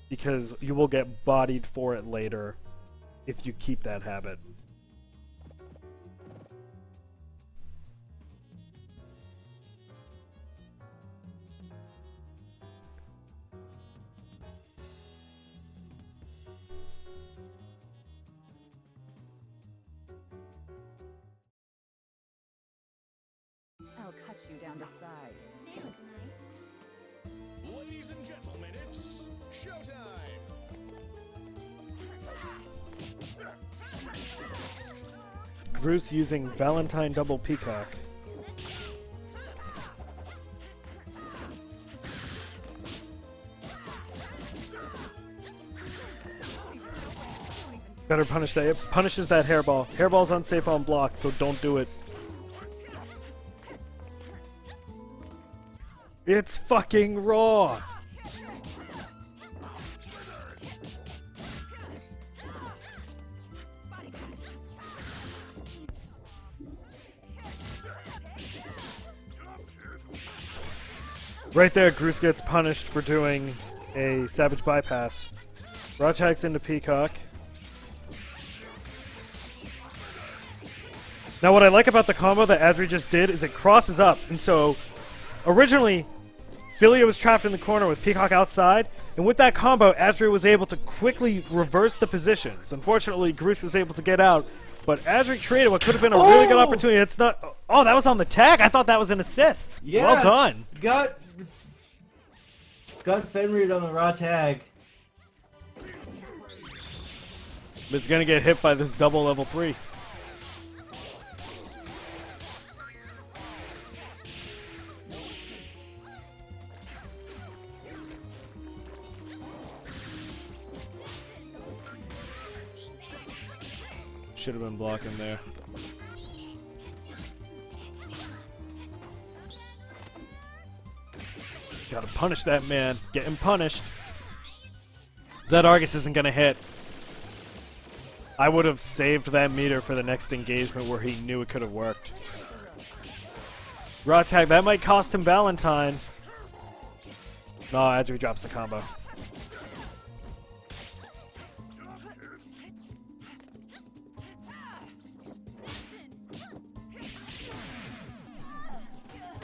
[SPEAKER 1] Because you will get bodied for it later if you keep that habit.
[SPEAKER 5] I'll cut you down to size.
[SPEAKER 3] They look nice.
[SPEAKER 4] Ladies and gentlemen, it's showtime.
[SPEAKER 1] Groose using Valentine Double Peacock. Better punish that. It punishes that hairball. Hairball's unsafe on block, so don't do it. It's fucking raw! Right there, Groose gets punished for doing a Savage Bypass. Raw tags into Peacock. Now what I like about the combo that Adri just did is it crosses up, and so originally Filia was trapped in the corner with Peacock outside, and with that combo, Adri was able to quickly reverse the positions. Unfortunately, Groose was able to get out, but Adri created what could have been a really good opportunity. It's not. Oh, that was on the tag? I thought that was an assist.
[SPEAKER 2] Yeah.
[SPEAKER 1] Well done.
[SPEAKER 2] Got Fenrir on the raw tag.
[SPEAKER 1] But it's going to get hit by this double level 3. Should have been blocking there. Gotta punish that man. Get him punished. That Argus isn't gonna hit. I would have saved that meter for the next engagement where he knew it could have worked. Raw tag, that might cost him Valentine. No, Adri drops the combo.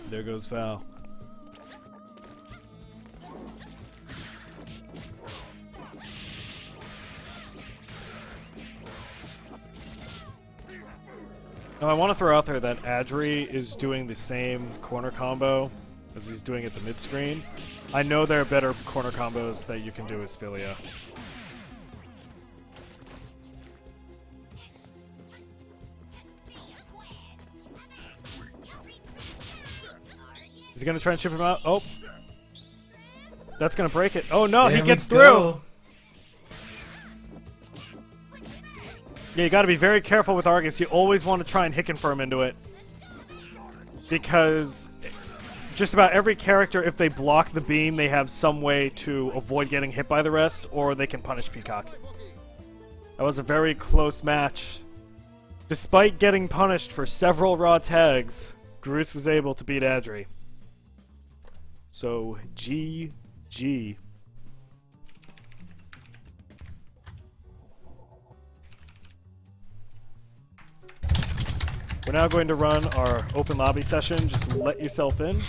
[SPEAKER 1] There goes Val. Now I want to throw out there that Adri is doing the same corner combo as he's doing at the mid screen. I know there are better corner combos that you can do as Filia. Is he going to try and chip him out? Oh. That's going to break it. Oh no,
[SPEAKER 2] There
[SPEAKER 1] he
[SPEAKER 2] we
[SPEAKER 1] gets
[SPEAKER 2] go.
[SPEAKER 1] through. Yeah, you gotta be very careful with Argus. You always want to try and hit confirm into it. Because just about every character, if they block the beam, they have some way to avoid getting hit by the rest, or they can punish Peacock. That was a very close match. Despite getting punished for several raw tags, Groose was able to beat Adri. So, GG. We're now going to run our open lobby session. Just let yourself in.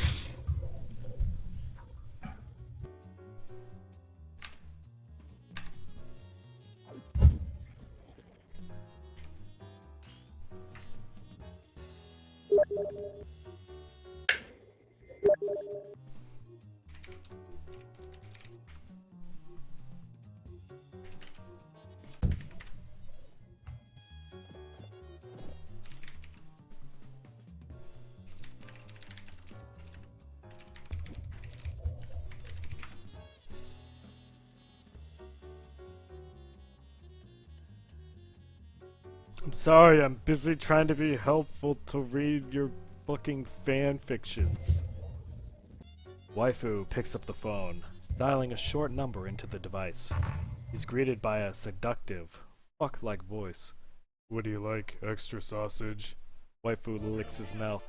[SPEAKER 1] I'm sorry, I'm busy trying to be helpful to read your fucking fan fictions. Waifu picks up the phone, dialing a short number into the device. He's greeted by a seductive, fuck-like voice. What do you like, extra sausage? Waifu licks his mouth.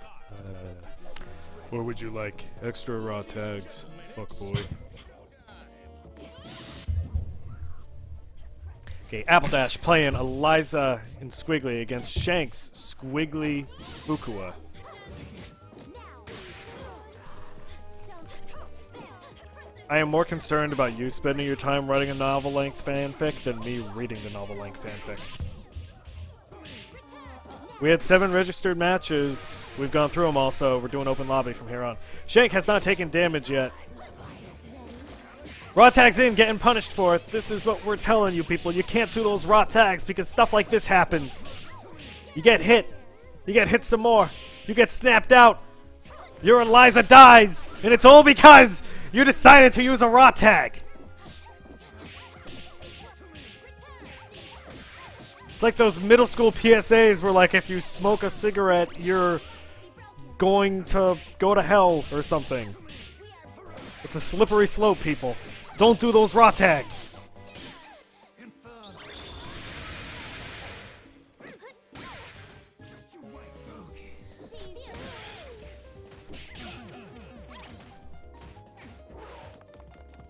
[SPEAKER 1] What would you like, extra raw tags? Fuck boy. Okay, Apple Dash playing Eliza and Squiggly against Shanks, Squiggly, Fukua. I am more concerned about you spending your time writing a novel-length fanfic than me reading the novel-length fanfic. We had 7 registered matches. We've gone through them all, so we're doing open lobby from here on. Shank has not taken damage yet. Raw tags in, getting punished for it. This is what we're telling you people. You can't do those raw tags because stuff like this happens. You get hit. You get hit some more. You get snapped out. Your Eliza dies. And it's all because you decided to use a raw tag. It's like those middle school PSAs where, like, if you smoke a cigarette, you're going to go to hell or something. It's a slippery slope, people. Don't do those raw tags.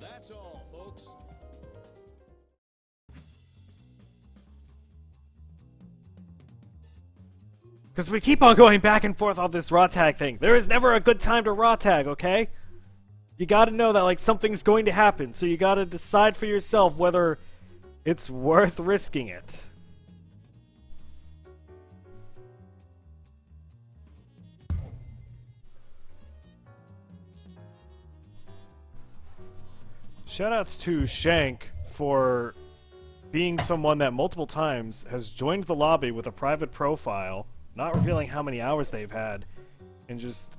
[SPEAKER 4] That's all, folks.
[SPEAKER 1] Because we keep on going back and forth on this raw tag thing. There is never a good time to raw tag, okay? You gotta know that, like, something's going to happen, so you gotta decide for yourself whether it's worth risking it. Shoutouts to Shank for being someone that multiple times has joined the lobby with a private profile, not revealing how many hours they've had, and just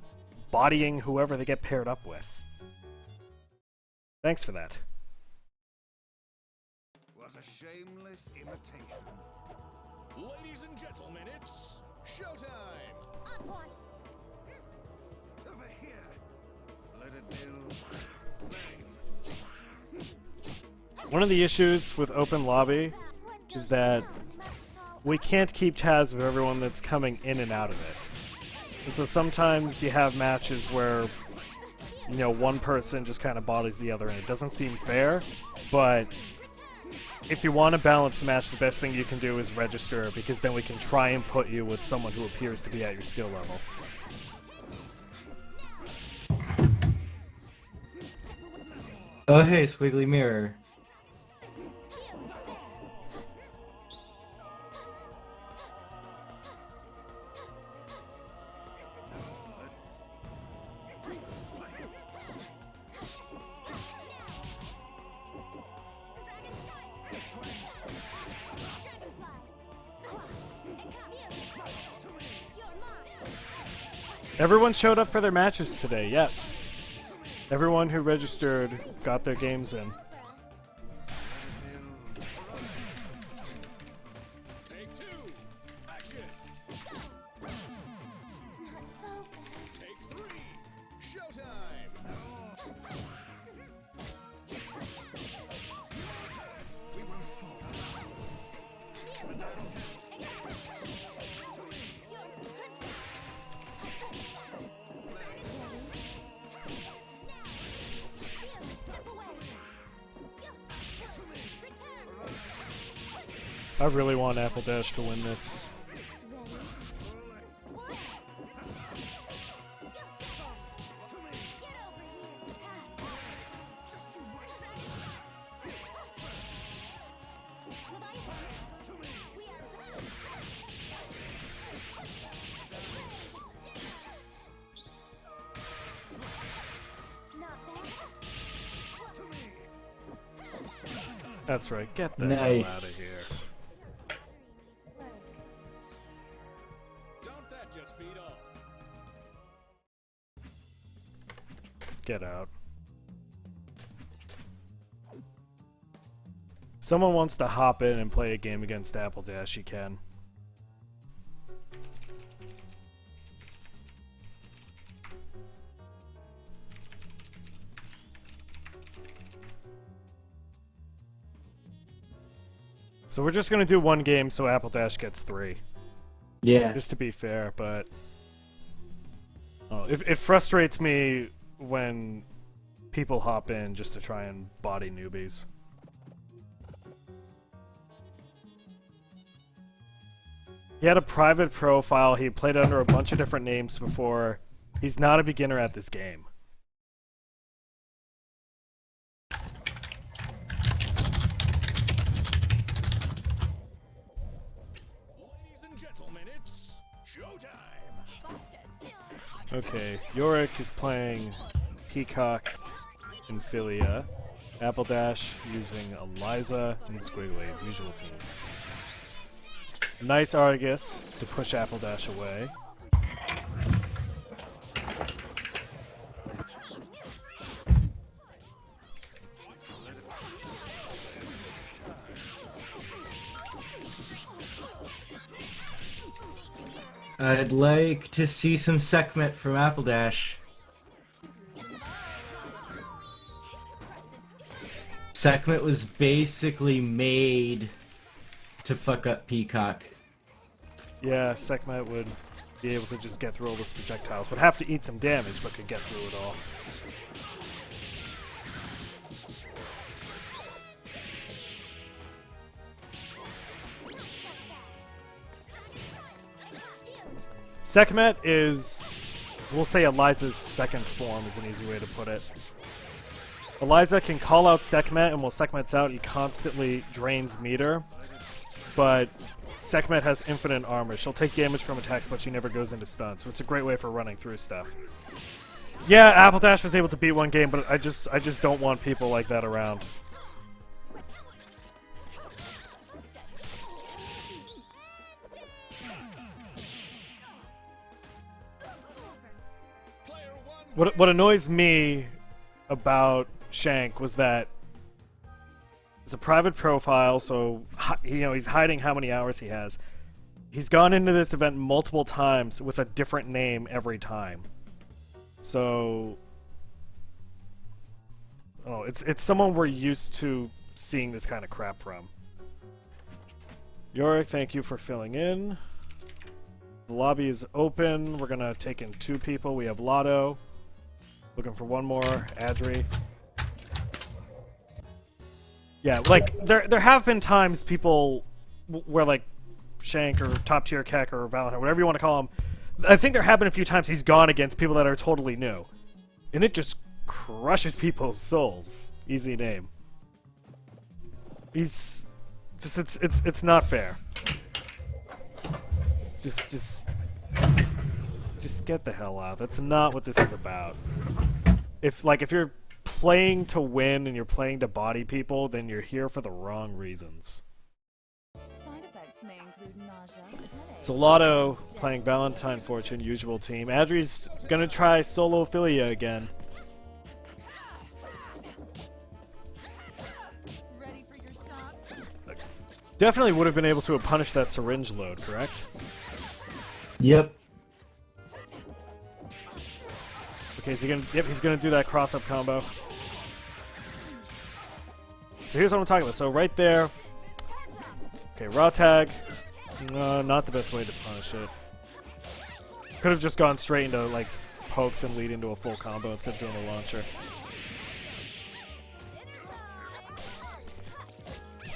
[SPEAKER 1] bodying whoever they get paired up with. Thanks for that.
[SPEAKER 4] What a shameless imitation. Ladies and gentlemen, it's showtime!
[SPEAKER 3] On point.
[SPEAKER 4] Over here. Let it do flame.
[SPEAKER 1] One of the issues with open lobby is that we can't keep tabs of everyone that's coming in and out of it. And so sometimes you have matches where, you know, one person just kind of bodies the other, and it doesn't seem fair, but if you want to balance the match, the best thing you can do is register, because then we can try and put you with someone who appears to be at your skill level.
[SPEAKER 2] Oh hey, Squiggly Mirror.
[SPEAKER 1] Everyone showed up for their matches today, yes. Everyone who registered got their games in.
[SPEAKER 4] Take 2.
[SPEAKER 1] I really want Apple Dash to win this. That's right, get the hell out of here.
[SPEAKER 2] Nice.
[SPEAKER 4] Don't that just beat all?
[SPEAKER 1] Get out. Someone wants to hop in and play a game against Apple Dash, you can. So we're just gonna do one game so Apple Dash gets 3.
[SPEAKER 2] Yeah.
[SPEAKER 1] Just to be fair, but... Oh, it frustrates me when people hop in just to try and body newbies. He had a private profile, he played under a bunch of different names before. He's not a beginner at this game.
[SPEAKER 4] Ladies and gentlemen, it's showtime.
[SPEAKER 1] Okay, Yorick is playing Peacock and Philia. Apple Dash using Eliza and Squiggly, usual teams. Nice Argus to push Apple Dash away.
[SPEAKER 2] I'd like to see some Sekhmet from Apple Dash. Sekhmet was basically made to fuck up Peacock.
[SPEAKER 1] Yeah, Sekhmet would be able to just get through all those projectiles. Would have to eat some damage, but could get through it all. Sekhmet is, we'll say Eliza's second form is an easy way to put it. Eliza can call out Sekhmet, and while Sekhmet's out, he constantly drains meter. But Sekhmet has infinite armor. She'll take damage from attacks, but she never goes into stun, so it's a great way for running through stuff. Yeah, Apple Dash was able to beat one game, but I just don't want people like that around. What annoys me about Shank was that it's a private profile, so he's hiding how many hours he has. He's gone into this event multiple times with a different name every time. So, it's someone we're used to seeing this kind of crap from. Yorick, thank you for filling in. The lobby is open. We're gonna take in 2 people. We have Lotto. Looking for one more, Adri. Yeah, like, there have been times people where, like, Shank or Top Tier Keck or Valentine, whatever you want to call him, I think there have been a few times he's gone against people that are totally new. And it just crushes people's souls. Easy name. He's just, it's not fair. Just get the hell out. That's not what this is about. If you're playing to win and you're playing to body people, then you're here for the wrong reasons.
[SPEAKER 5] Side effects may include nausea, headache.
[SPEAKER 1] So Lotto playing Valentine Fortune, usual team. Adri's gonna try solo Philia again.
[SPEAKER 5] Ready for your shots?
[SPEAKER 1] Definitely would have been able to have punished that syringe load, correct?
[SPEAKER 2] Yep.
[SPEAKER 1] Okay, is he gonna? Yep, he's gonna do that cross-up combo. So here's what I'm talking about. So right there. Okay, raw tag. No, not the best way to punish it. Could have just gone straight into like pokes and lead into a full combo instead of doing a launcher.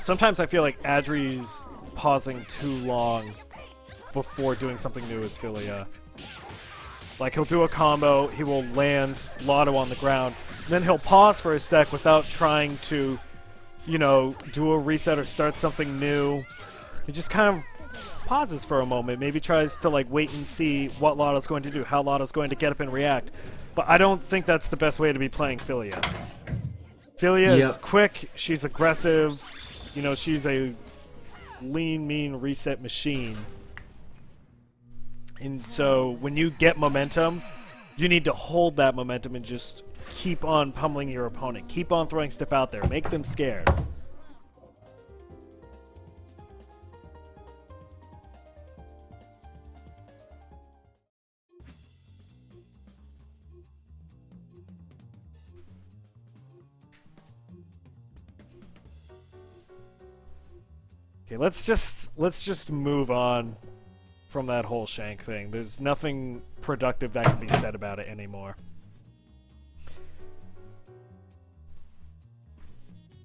[SPEAKER 1] Sometimes I feel like Adri's pausing too long before doing something new as Philia. Like, he'll do a combo, he will land Lotto on the ground, and then he'll pause for a sec without trying to, you know, do a reset or start something new. He just kind of pauses for a moment, maybe tries to, like, wait and see what Lotto's going to do, how Lotto's going to get up and react. But I don't think that's the best way to be playing Philia. Philia is quick, she's aggressive, you know, she's a lean, mean reset machine. And so when you get momentum, you need to hold that momentum and just keep on pummeling your opponent. Keep on throwing stuff out there. Make them scared. Okay, let's just move on from that whole Shank thing. There's nothing productive that can be said about it anymore.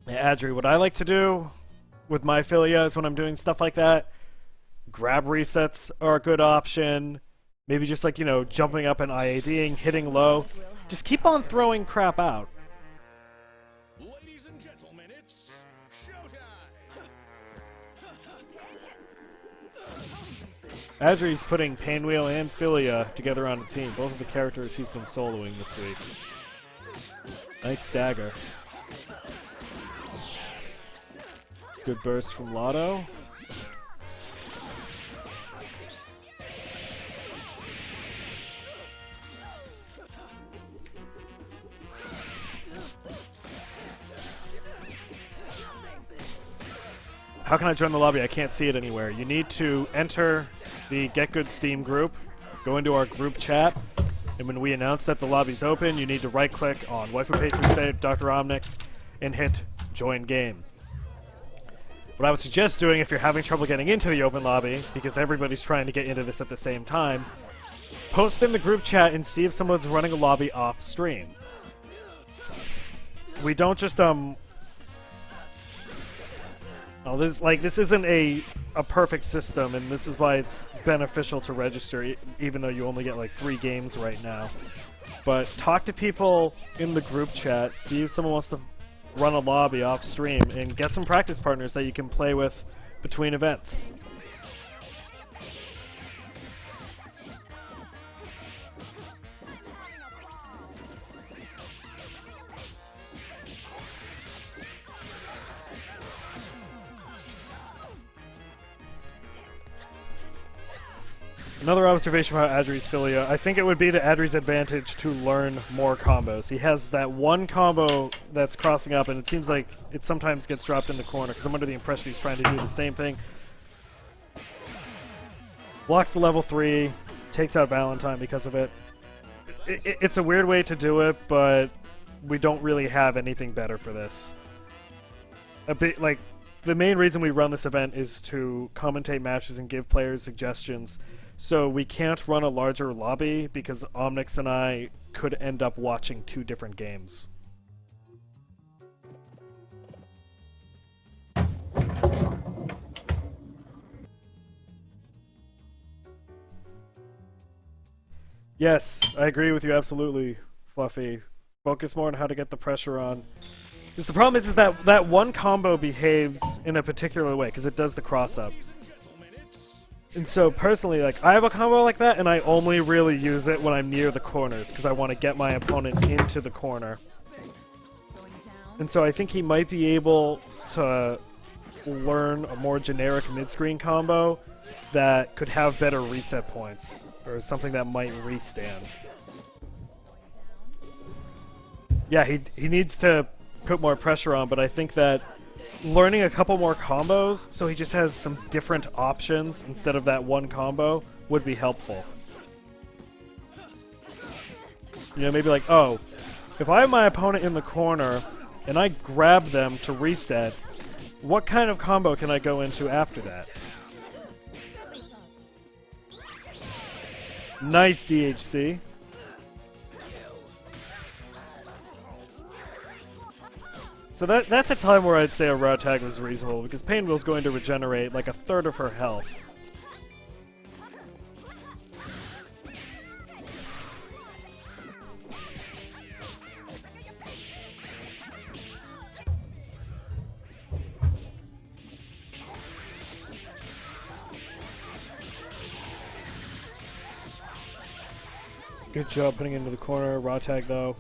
[SPEAKER 1] Yeah, Adri, what I like to do with my Philia is when I'm doing stuff like that, grab resets are a good option. Maybe just like, you know, jumping up and IADing, hitting low. Just keep on throwing crap out.
[SPEAKER 4] Ladies and gentlemen, it's showtime!
[SPEAKER 1] Adri's putting Painwheel and Philia together on a team. Both of the characters he's been soloing this week. Nice stagger. Good burst from Lotto. How can I join the lobby? I can't see it anywhere. You need to enter the Get Good Steam group, go into our group chat, and when we announce that the lobby's open, you need to right-click on Waifu Patron Save, Dr. Omnyx, and hit Join Game. What I would suggest doing if you're having trouble getting into the open lobby, because everybody's trying to get into this at the same time, post in the group chat and see if someone's running a lobby off stream. We don't just, Oh, this isn't a perfect system, and this is why it's beneficial to register, even though you only get like 3 games right now. But talk to people in the group chat, see if someone wants to run a lobby off stream, and get some practice partners that you can play with between events. Another observation about Adri's Philia, I think it would be to Adri's advantage to learn more combos. He has that one combo that's crossing up, and it seems like it sometimes gets dropped in the corner, because I'm under the impression he's trying to do the same thing. Blocks the level 3, takes out Valentine because of it. It's a weird way to do it, but we don't really have anything better for this. The main reason we run this event is to commentate matches and give players suggestions. So we can't run a larger lobby because Omnyx and I could end up watching 2 different games. Yes, I agree with you absolutely, Fluffy. Focus more on how to get the pressure on. Because the problem is that that one combo behaves in a particular way, because it does the cross-up. And so, personally, like, I have a combo like that, and I only really use it when I'm near the corners, because I want to get my opponent into the corner. And so I think he might be able to learn a more generic mid-screen combo that could have better reset points, or something that might restand. Yeah, he needs to put more pressure on, but I think that learning a couple more combos so he just has some different options instead of that one combo would be helpful. You know, maybe like, oh, if I have my opponent in the corner and I grab them to reset, what kind of combo can I go into after that? Nice DHC. So that's a time where I'd say a raw tag was reasonable, because Painwheel's going to regenerate like a third of her health. Good job putting it into the corner. Raw tag though.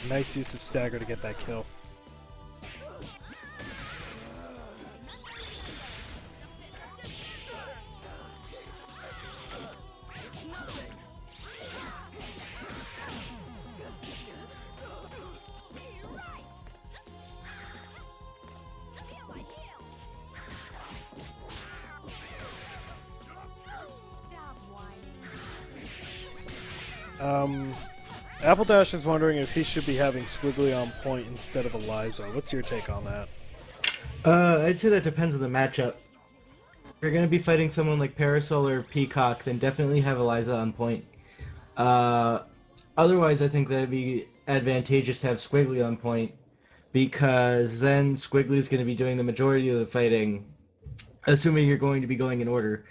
[SPEAKER 1] Nice use of stagger to get that kill. Apple Dash is wondering if he should be having Squiggly on point instead of Eliza. What's your take on that?
[SPEAKER 2] I'd say that depends on the matchup. If you're gonna be fighting someone like Parasol or Peacock, then definitely have Eliza on point. Otherwise, I think that'd be advantageous to have Squiggly on point, because then Squiggly's gonna be doing the majority of the fighting, assuming you're going to be going in order.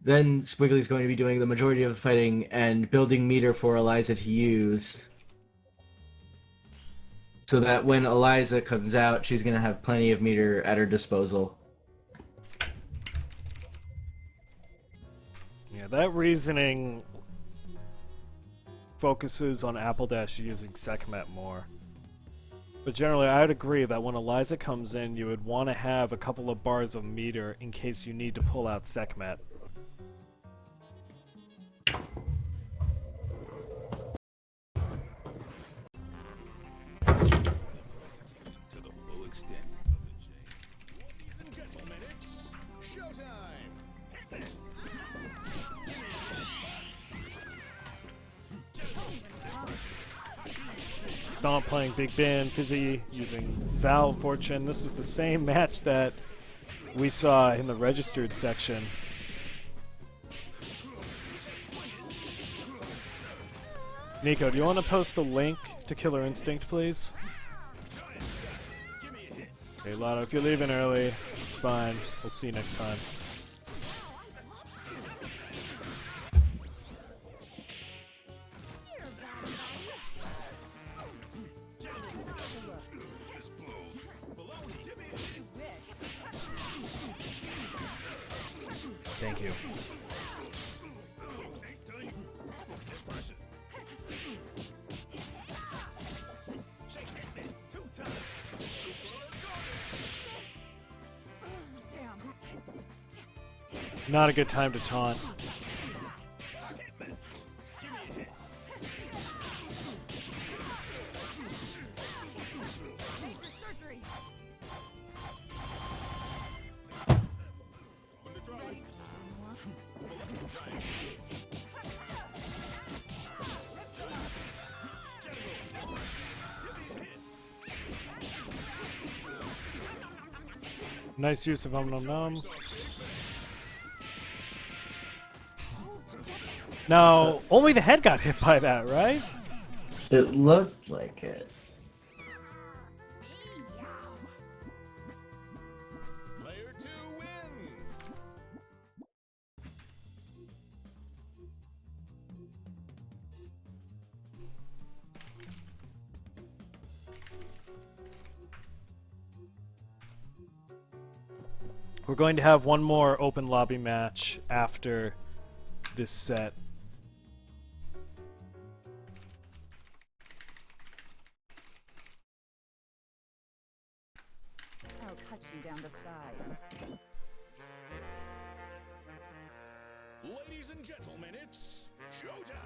[SPEAKER 2] Then Squiggly's going to be doing the majority of the fighting and building meter for Eliza to use. So that when Eliza comes out, she's going to have plenty of meter at her disposal.
[SPEAKER 1] Yeah, that reasoning focuses on Apple Dash using Sekhmet more. But generally, I'd agree that when Eliza comes in, you would want to have a couple of bars of meter in case you need to pull out Sekhmet.
[SPEAKER 4] To the full extent of the jam. Ladies and gentlemen, it's showtime!
[SPEAKER 1] Stomp playing Big Band, Fizzy using Val Fortune. This is the same match that we saw in the registered section. Nico, do you want to post the link to Killer Instinct, please? Okay, Lotto, if you're leaving early, it's fine. We'll see you next time. Thank you. Not a good time to taunt. Nice use of Nom Nom Nom. Now, only the head got hit by that, right?
[SPEAKER 2] It looked like it.
[SPEAKER 4] Player 2 wins!
[SPEAKER 1] We're going to have one more open lobby match after this set.
[SPEAKER 5] I'll cut you down to size.
[SPEAKER 4] Ladies and gentlemen, it's showtime!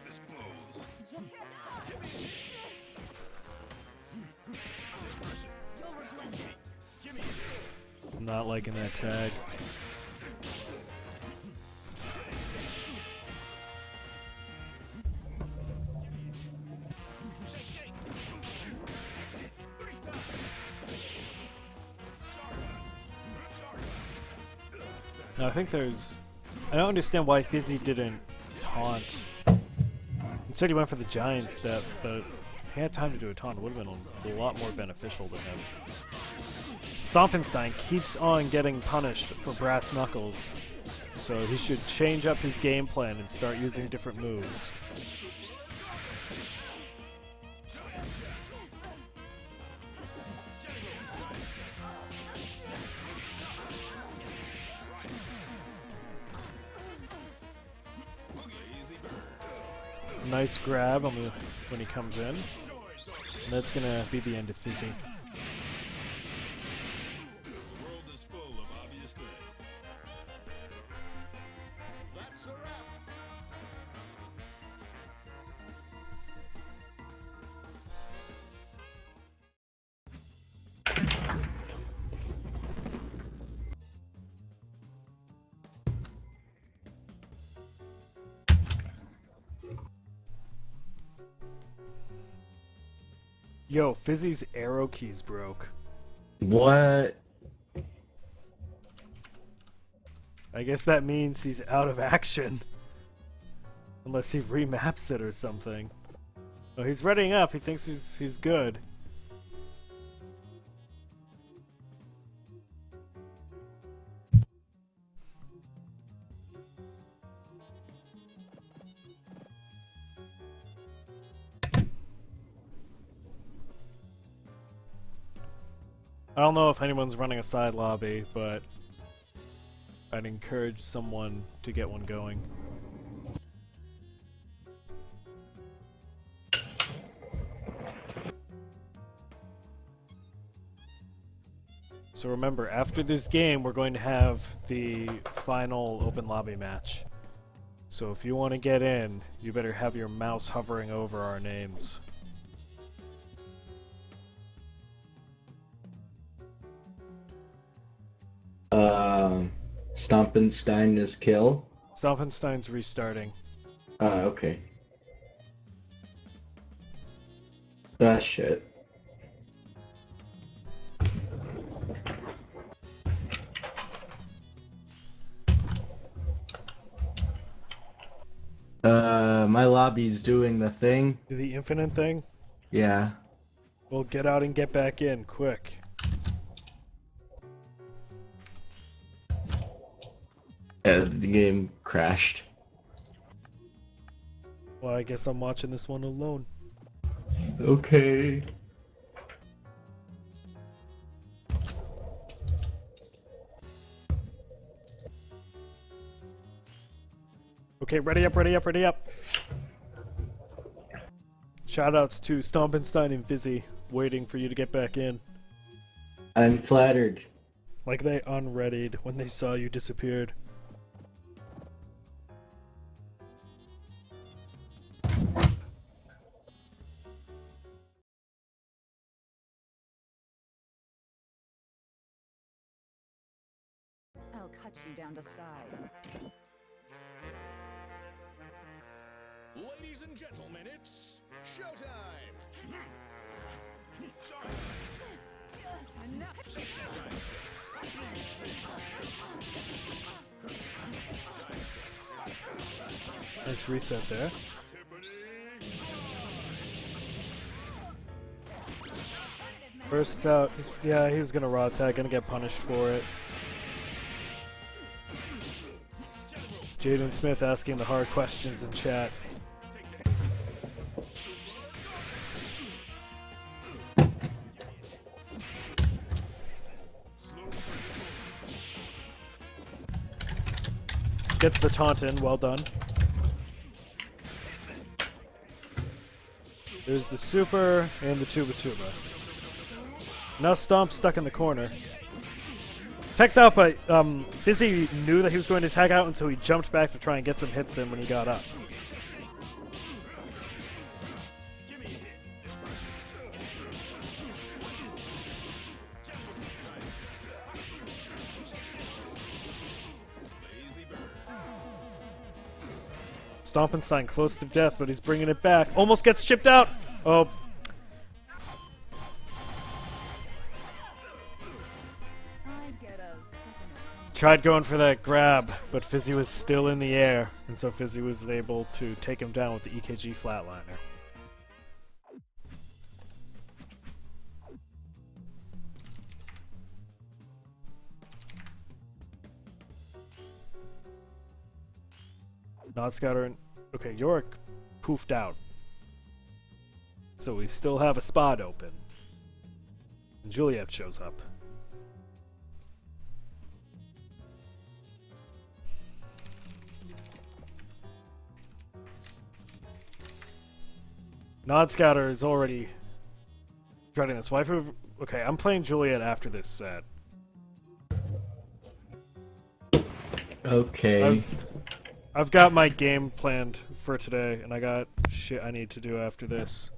[SPEAKER 4] This blows.
[SPEAKER 1] I'm not liking that tag. No, I think there's... I don't understand why Fizzy didn't taunt. Instead he went for the giant step, but if he had time to do a taunt, it would have been a lot more beneficial to him. Stompenstein keeps on getting punished for brass knuckles, so he should change up his game plan and start using different moves. Nice grab on the, when he comes in. And that's gonna be the end of Fizzy.
[SPEAKER 4] The world is full of obvious things. That's a wrap.
[SPEAKER 1] Yo, Fizzy's arrow keys broke.
[SPEAKER 2] What?
[SPEAKER 1] I guess that means he's out of action. Unless he remaps it or something. Oh, he's readying up. He thinks he's good. I don't know if anyone's running a side lobby, but I'd encourage someone to get one going. So remember, after this game, we're going to have the final open lobby match. So if you want to get in, you better have your mouse hovering over our names.
[SPEAKER 2] Stompenstein is kill.
[SPEAKER 1] Stompenstein's restarting.
[SPEAKER 2] Okay. Ah, shit. My lobby's doing the thing.
[SPEAKER 1] Do the infinite thing?
[SPEAKER 2] Yeah.
[SPEAKER 1] Well, get out and get back in, quick.
[SPEAKER 2] The game crashed.
[SPEAKER 1] Well, I guess I'm watching this one alone.
[SPEAKER 2] Okay.
[SPEAKER 1] Okay, ready up, ready up, ready up. Shoutouts to Stompenstein and Fizzy, waiting for you to get back in.
[SPEAKER 2] I'm flattered.
[SPEAKER 1] Like they unreadied when they saw you disappeared.
[SPEAKER 5] I'll cut you down to size.
[SPEAKER 4] Ladies and gentlemen, it's showtime.
[SPEAKER 1] Nice reset there. First out, yeah, he's gonna raw tag, gonna get punished for it. Jaden Smith asking the hard questions in chat. Gets the taunt in, well done. There's the super and the tuba tuba. Now Stomp stuck in the corner. Tech's out, but Fizzy knew that he was going to tag out, and so he jumped back to try and get some hits in when he got up. Stompenstein close to death, but he's bringing it back. Almost gets chipped out! Oh.
[SPEAKER 5] I'd get a second opinion.
[SPEAKER 1] Tried going for that grab, but Fizzy was still in the air, and so Fizzy was able to take him down with the EKG flatliner. Not Scouter and... Okay, Yorick poofed out. So we still have a spot open. And Juliet shows up. Nod Scouter is already dreading this. Waifu... Okay, I'm playing Juliet after this set.
[SPEAKER 2] Okay.
[SPEAKER 1] I've got my game planned for today, and I got shit I need to do after this.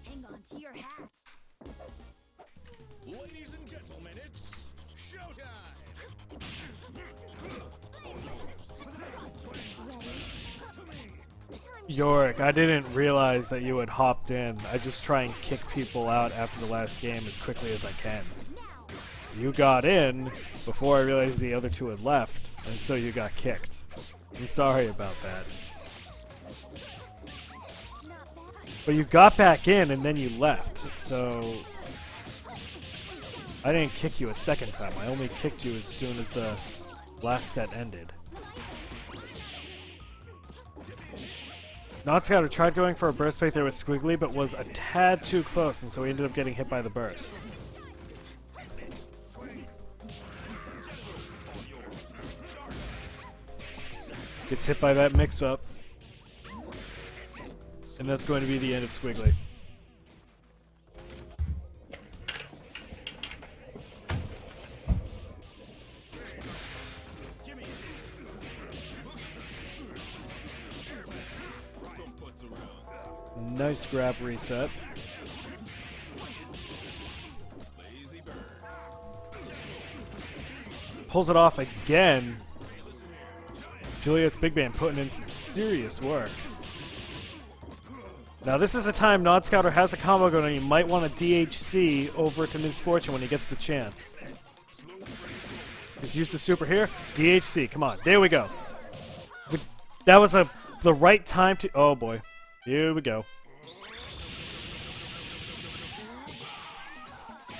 [SPEAKER 3] Hang on to your hat.
[SPEAKER 4] Ladies and gentlemen, it's showtime!
[SPEAKER 1] Yorick, I didn't realize that you had hopped in. I just try and kick people out after the last game as quickly as I can. You got in before I realized the other two had left, and so you got kicked. I'm sorry about that. But you got back in and then you left, so... I didn't kick you a second time. I only kicked you as soon as the last set ended. Not Scouter tried going for a burst bait there with Squiggly, but was a tad too close, and so he ended up getting hit by the burst. Gets hit by that mix-up. And that's going to be the end of Squiggly. Nice grab reset. Pulls it off again. Juliet's big band putting in some serious work. Now this is a time Nod Scouter has a combo going and you might want to DHC over to Misfortune when he gets the chance. He's used the super here. DHC, come on. There we go. That was the right time to... Oh boy. Here we go.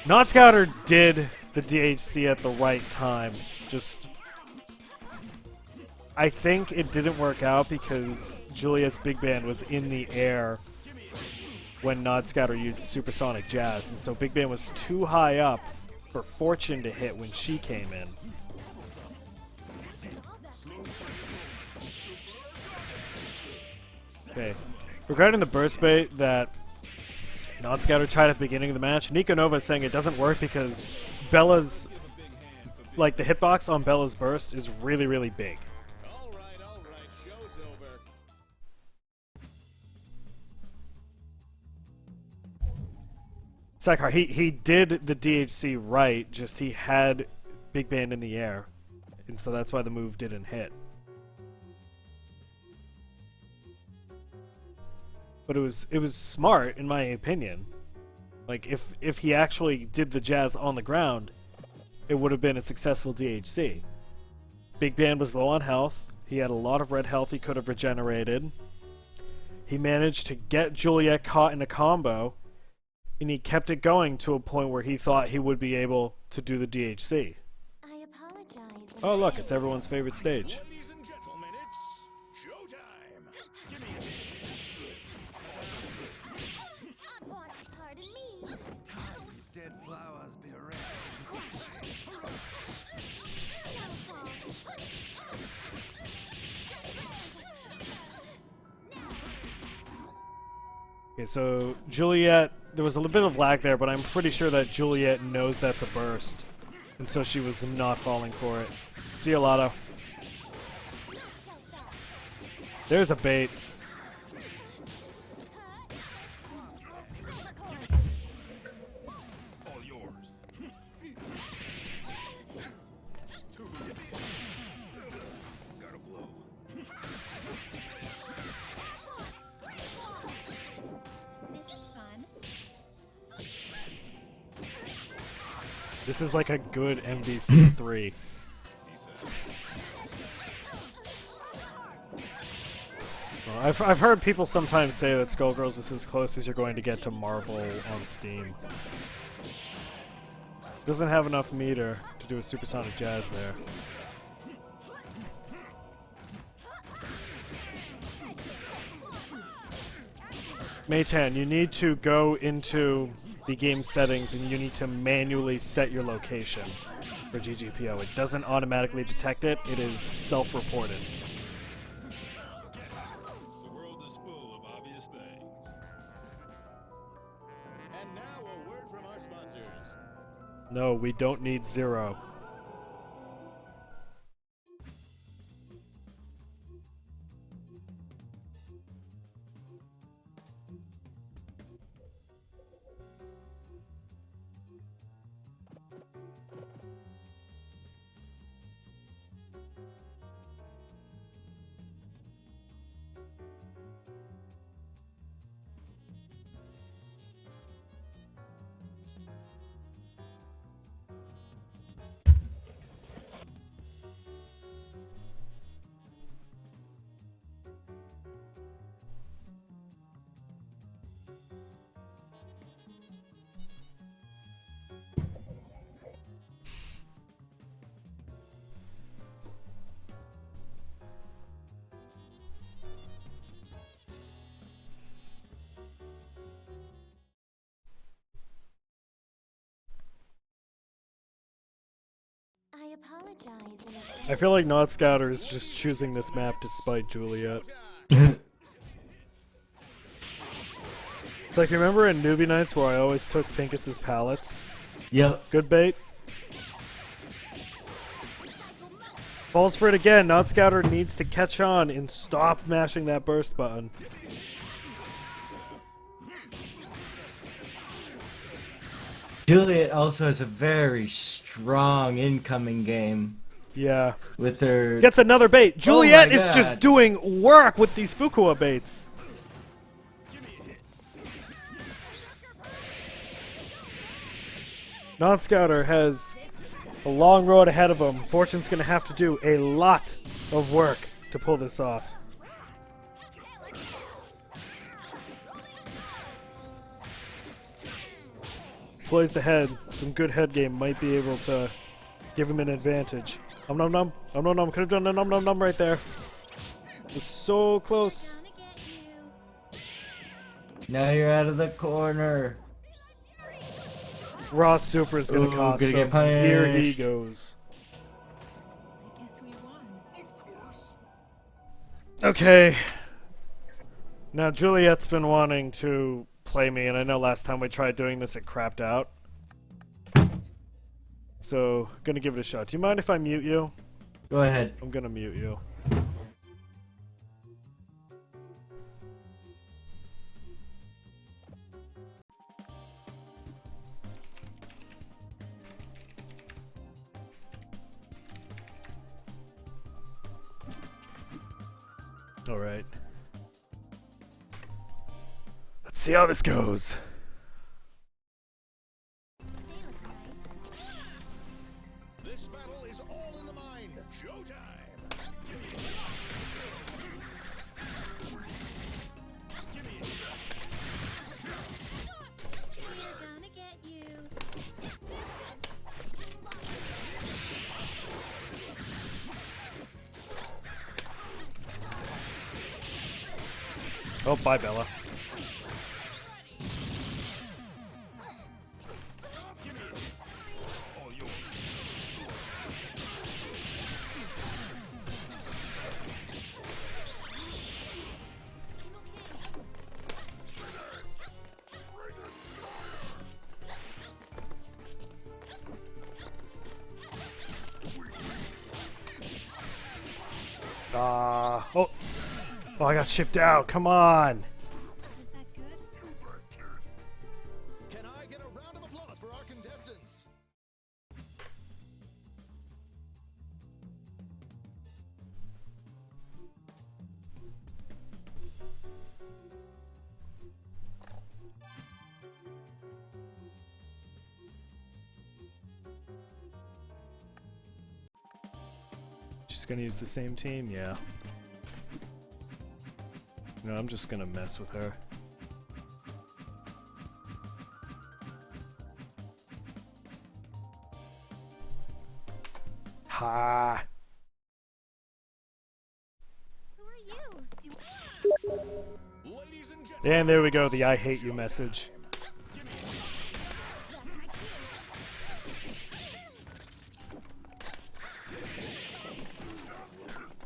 [SPEAKER 1] Nod Scouter did the DHC at the right time. Just... I think it didn't work out because Juliet's big band was in the air when Nod Scouter used Supersonic Jazz, and so big band was too high up for Fortune to hit when she came in. Okay. Regarding the burst bait that Nod Scouter tried at the beginning of the match, Nico Nova is saying it doesn't work because Bella's, like the hitbox on Bella's burst is really, really big.
[SPEAKER 4] All right, show's over.
[SPEAKER 1] Psychar, he did the DHC right, just he had big band in the air, and so that's why the move didn't hit. But it was smart, in my opinion. Like, if he actually did the jazz on the ground, it would have been a successful DHC. Big Band was low on health. He had a lot of red health he could have regenerated. He managed to get Juliet caught in a combo, and he kept it going to a point where he thought he would be able to do the DHC.
[SPEAKER 3] I apologize.
[SPEAKER 1] Oh look, it's everyone's favorite stage.
[SPEAKER 4] Ladies and gentlemen, it's showtime!
[SPEAKER 3] Pardon me.
[SPEAKER 6] These dead flowers be red.
[SPEAKER 1] Okay, so Juliet, there was a little bit of lag there, but I'm pretty sure that Juliet knows that's a burst. And so she was not falling for it. See you, Lotto. There's a bait.
[SPEAKER 4] All yours. Got a blow.
[SPEAKER 3] This is fun.
[SPEAKER 1] This is like a good MVC3. Well, I've heard people sometimes say that Skullgirls is as close as you're going to get to Marvel on Steam. Doesn't have enough meter to do a supersonic jazz there. Maytan, you need to go into the game settings and you need to manually set your location for GGPO. It doesn't automatically detect it, it is self-reported.
[SPEAKER 4] The world is full of obvious things. And now a word from our sponsors.
[SPEAKER 1] No, we don't need Zero.
[SPEAKER 3] I apologize.
[SPEAKER 1] I feel like Not Scouter is just choosing this map to spite Juliet. It's like, remember in Newbie Nights where I always took Pincus's pallets?
[SPEAKER 2] Yep.
[SPEAKER 1] Good bait. Falls for it again. Not Scouter needs to catch on and stop mashing that burst button.
[SPEAKER 2] Juliet also has a very strong incoming game
[SPEAKER 1] Yeah.
[SPEAKER 2] with her.
[SPEAKER 1] Gets another bait. Juliet
[SPEAKER 2] my
[SPEAKER 1] is just
[SPEAKER 2] God.
[SPEAKER 1] doing work with these Fukua baits. Non-Scouter has a long road ahead of him. Fortune's going to have to do a lot of work to pull this off. Plays the head. Some good head game might be able to give him an advantage. Nom nom nom. Could have done a nom nom nom right there. Was so close.
[SPEAKER 3] Gonna get you.
[SPEAKER 2] Now you're out of the corner.
[SPEAKER 1] Raw super is going
[SPEAKER 2] Ooh,
[SPEAKER 1] to cost
[SPEAKER 2] gonna
[SPEAKER 1] him.
[SPEAKER 2] get
[SPEAKER 1] Here he
[SPEAKER 2] punished.
[SPEAKER 1] goes.
[SPEAKER 5] I guess we won.
[SPEAKER 4] Of course.
[SPEAKER 1] Okay. Now Juliet's been wanting to play me, and I know last time we tried doing this it crapped out. So, gonna give it a shot. Do you mind if I mute you?
[SPEAKER 2] Go ahead.
[SPEAKER 1] I'm gonna mute you. Alright. Let's see how this goes.
[SPEAKER 4] This battle is all in the mind. Showtime.
[SPEAKER 3] Gonna get you.
[SPEAKER 1] Oh, bye, Bella.
[SPEAKER 4] All yours.
[SPEAKER 1] Oh, I got shipped out. Come on.
[SPEAKER 3] Is that good?
[SPEAKER 4] Can I get a round of applause for our contestants?
[SPEAKER 1] She's gonna use the same team? Yeah. No, I'm just gonna mess with her. Ha!
[SPEAKER 3] Who are you?
[SPEAKER 4] Ladies and gentlemen,
[SPEAKER 1] And there we go, the I hate you message.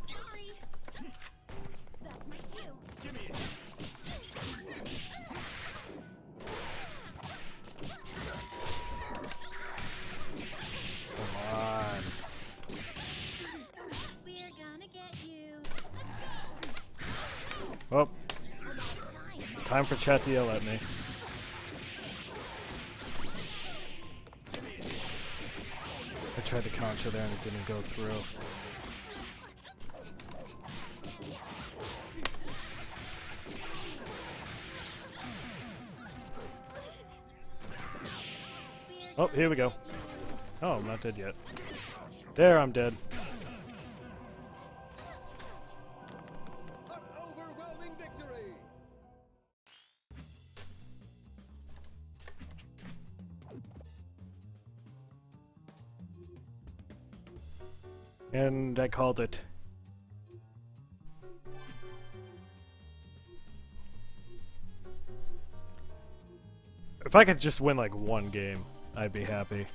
[SPEAKER 3] Sorry. That's my cue.
[SPEAKER 1] Come on.
[SPEAKER 3] We're gonna get you.
[SPEAKER 1] Oh,
[SPEAKER 3] Time.
[SPEAKER 1] time for chat to yell at me. I tried to contra there and it didn't go through. Oh, here we go. Oh, I'm not dead yet. There, I'm dead.
[SPEAKER 4] an overwhelming victory.
[SPEAKER 1] And I called it. If I could just win like one game, I'd be happy.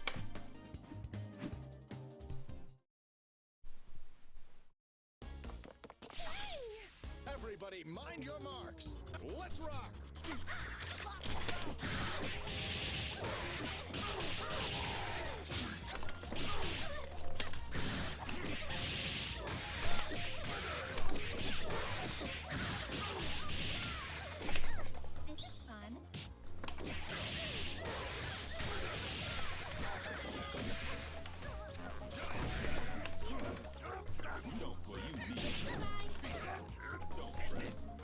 [SPEAKER 4] Everybody, mind your marks. Let's rock.
[SPEAKER 3] This is fun.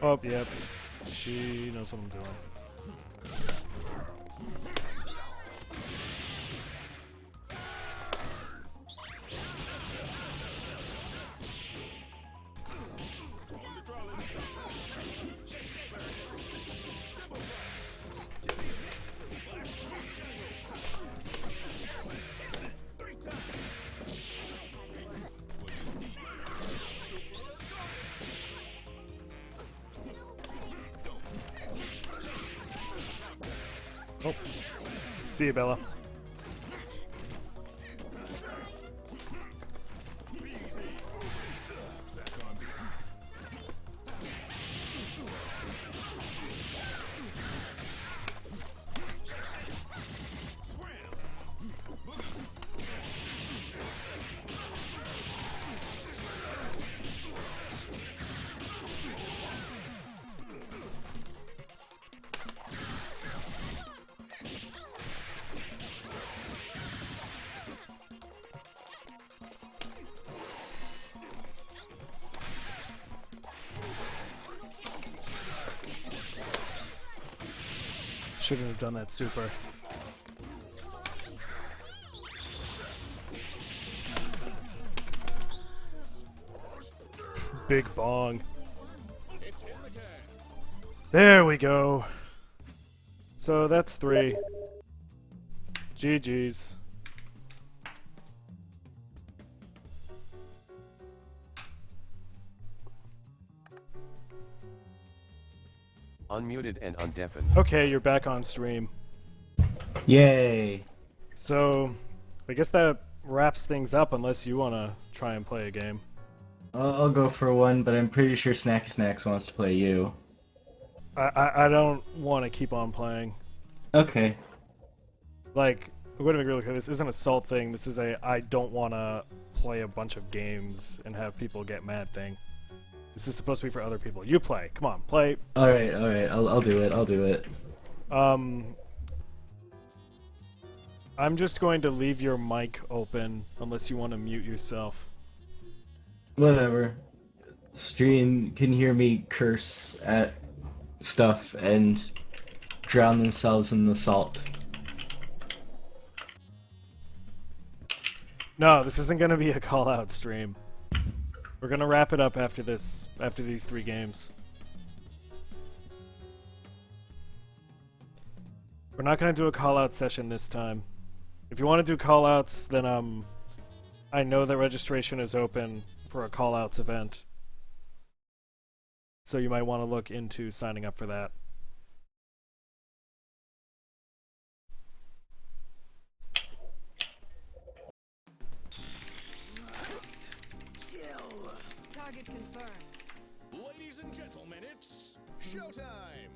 [SPEAKER 1] Oh, yep. She knows what I'm doing. Oh. See you, Bella. Shouldn't have done that super. Big bong.
[SPEAKER 4] It's in the can.
[SPEAKER 1] There we go. So that's 3. GG's.
[SPEAKER 7] Unmuted and undeafened.
[SPEAKER 1] Okay, you're back on stream.
[SPEAKER 2] Yay!
[SPEAKER 1] So, I guess that wraps things up unless you want to try and play a game.
[SPEAKER 2] I'll go for one, but I'm pretty sure Snacky Snacks wants to play you.
[SPEAKER 1] I don't want to keep on playing.
[SPEAKER 2] Okay.
[SPEAKER 1] Like, we're gonna be really clear, this isn't a salt thing, this is a I don't want to play a bunch of games and have people get mad thing. This is supposed to be for other people. You play. Come on, play.
[SPEAKER 2] All right. I'll do it. I'll do it.
[SPEAKER 1] I'm just going to leave your mic open unless you want to mute yourself.
[SPEAKER 2] Whatever. Stream can hear me curse at stuff and drown themselves in the salt.
[SPEAKER 1] No, this isn't going to be a call-out stream. We're going to wrap it up after this, after these 3 games. We're not going to do a call-out session this time. If you want to do call-outs, then I know that registration is open for a call-outs event. So you might want to look into signing up for that.
[SPEAKER 5] Target confirmed.
[SPEAKER 4] Ladies and gentlemen, it's showtime.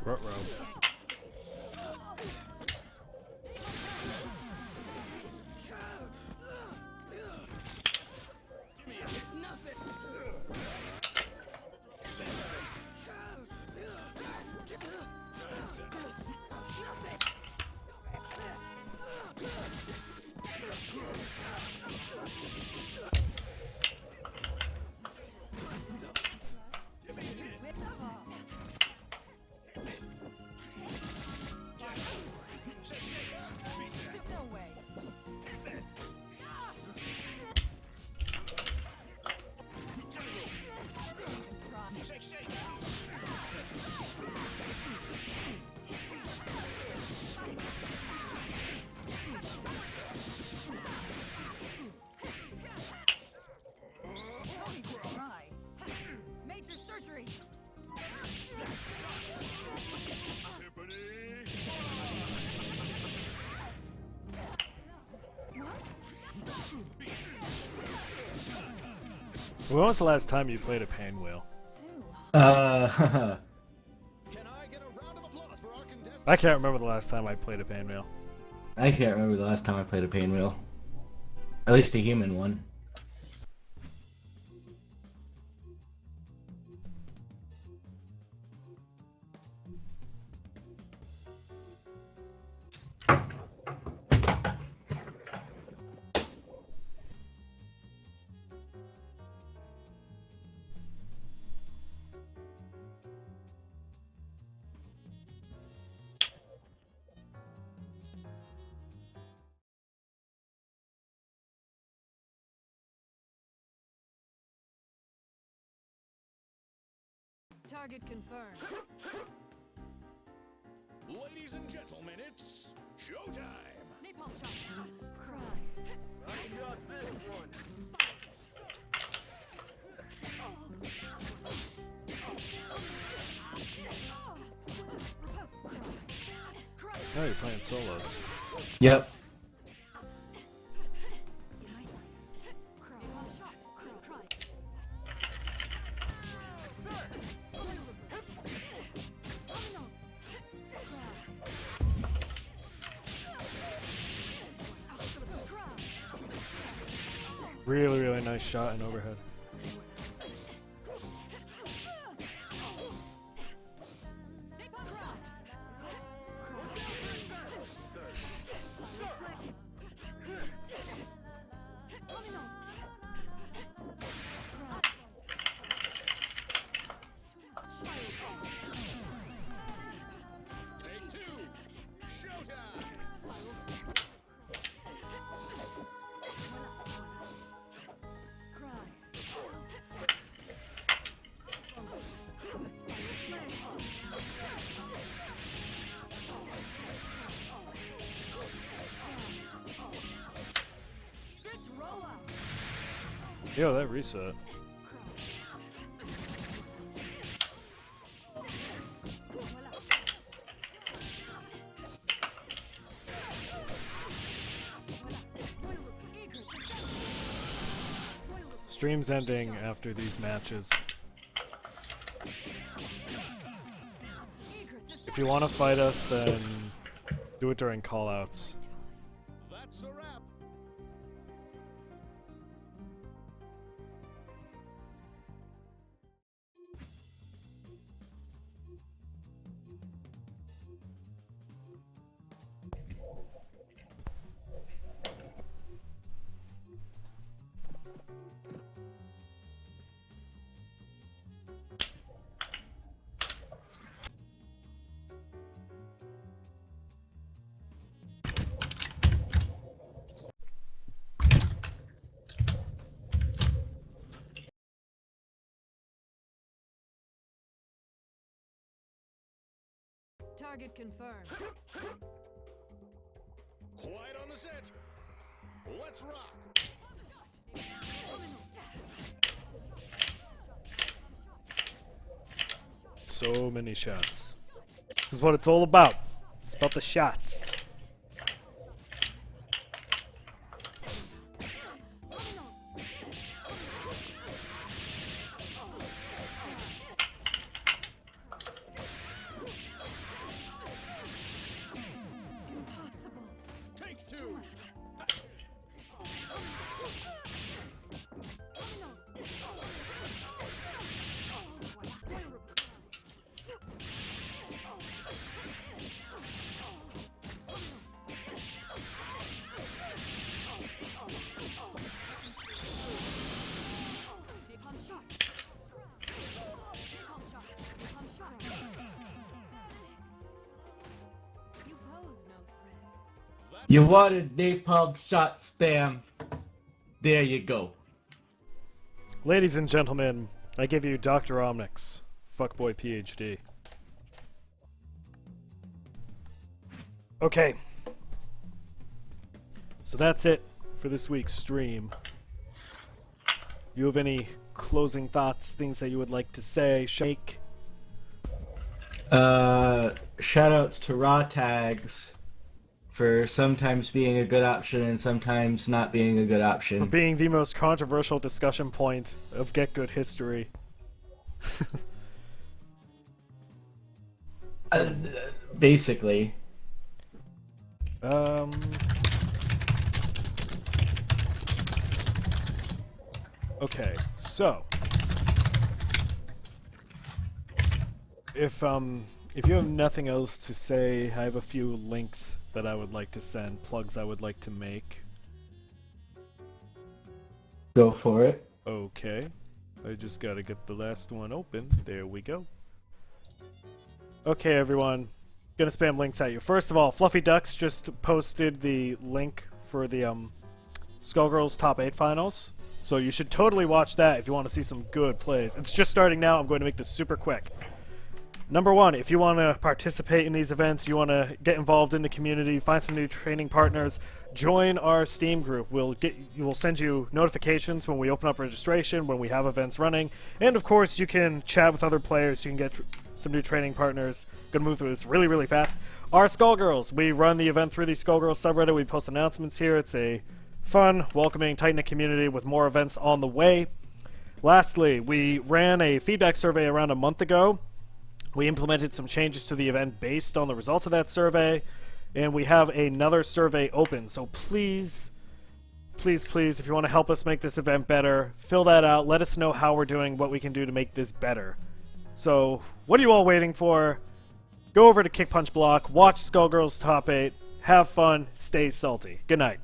[SPEAKER 1] Ruh-roh.
[SPEAKER 5] No way. Try. Major surgery.
[SPEAKER 1] When was the last time you played a pain wheel?
[SPEAKER 4] Can I get a round of applause for our contestant?
[SPEAKER 1] I can't remember the last time I played a pain wheel.
[SPEAKER 2] I can't remember the last time I played a pain wheel. At least a human one.
[SPEAKER 5] Target confirmed.
[SPEAKER 4] Ladies and gentlemen, it's showtime.
[SPEAKER 5] Napalm shot. Cry.
[SPEAKER 1] Oh, you're playing solos.
[SPEAKER 2] Yep.
[SPEAKER 5] Napalm shot. Cry.
[SPEAKER 1] Really, really nice shot and overhead.
[SPEAKER 4] Take 2. Showtime.
[SPEAKER 1] Yo, that reset. Stream's ending after these matches. If you want to fight us, then do it during callouts.
[SPEAKER 4] That's a wrap.
[SPEAKER 5] Target confirmed.
[SPEAKER 4] Quiet on the set. Let's rock.
[SPEAKER 1] So many shots. This is what it's all about. It's about the shots.
[SPEAKER 4] Take two.
[SPEAKER 2] You wanted napalm shot spam. There you go.
[SPEAKER 1] Ladies and gentlemen, I give you Dr. Omnyx, fuckboy PhD. Okay. So that's it for this week's stream. You have any closing thoughts, things that you would like to say, shake?
[SPEAKER 2] Shoutouts to raw tags for sometimes being a good option and sometimes not being a good option.
[SPEAKER 1] Being the most controversial discussion point of Get Good history.
[SPEAKER 2] Basically.
[SPEAKER 1] Okay, so if you have nothing else to say, I have a few links that I would like to send, plugs I would like to make.
[SPEAKER 2] Go for it.
[SPEAKER 1] Okay, I just gotta get the last one open. There we go. Okay, everyone, gonna spam links at you. First of all, Fluffy Ducks just posted the link for the Skullgirls Top 8 finals. So you should totally watch that if you want to see some good plays. It's just starting now. I'm going to make this super quick. Number one, if you want to participate in these events, you want to get involved in the community, find some new training partners, join our Steam group. We'll send you notifications when we open up registration, when we have events running, and of course you can chat with other players. You can get some new training partners. Gonna move through this really, really fast. Our Skullgirls, we run the event through the Skullgirls subreddit. We post announcements here. It's a fun, welcoming, tight-knit community with more events on the way. Lastly, we ran a feedback survey around a month ago. We implemented some changes to the event based on the results of that survey, and we have another survey open. So please, please, please, if you want to help us make this event better, fill that out. Let us know how we're doing, what we can do to make this better. So what are you all waiting for? Go over to Kick Punch Block, watch Skullgirls Top 8, have fun, stay salty. Good night.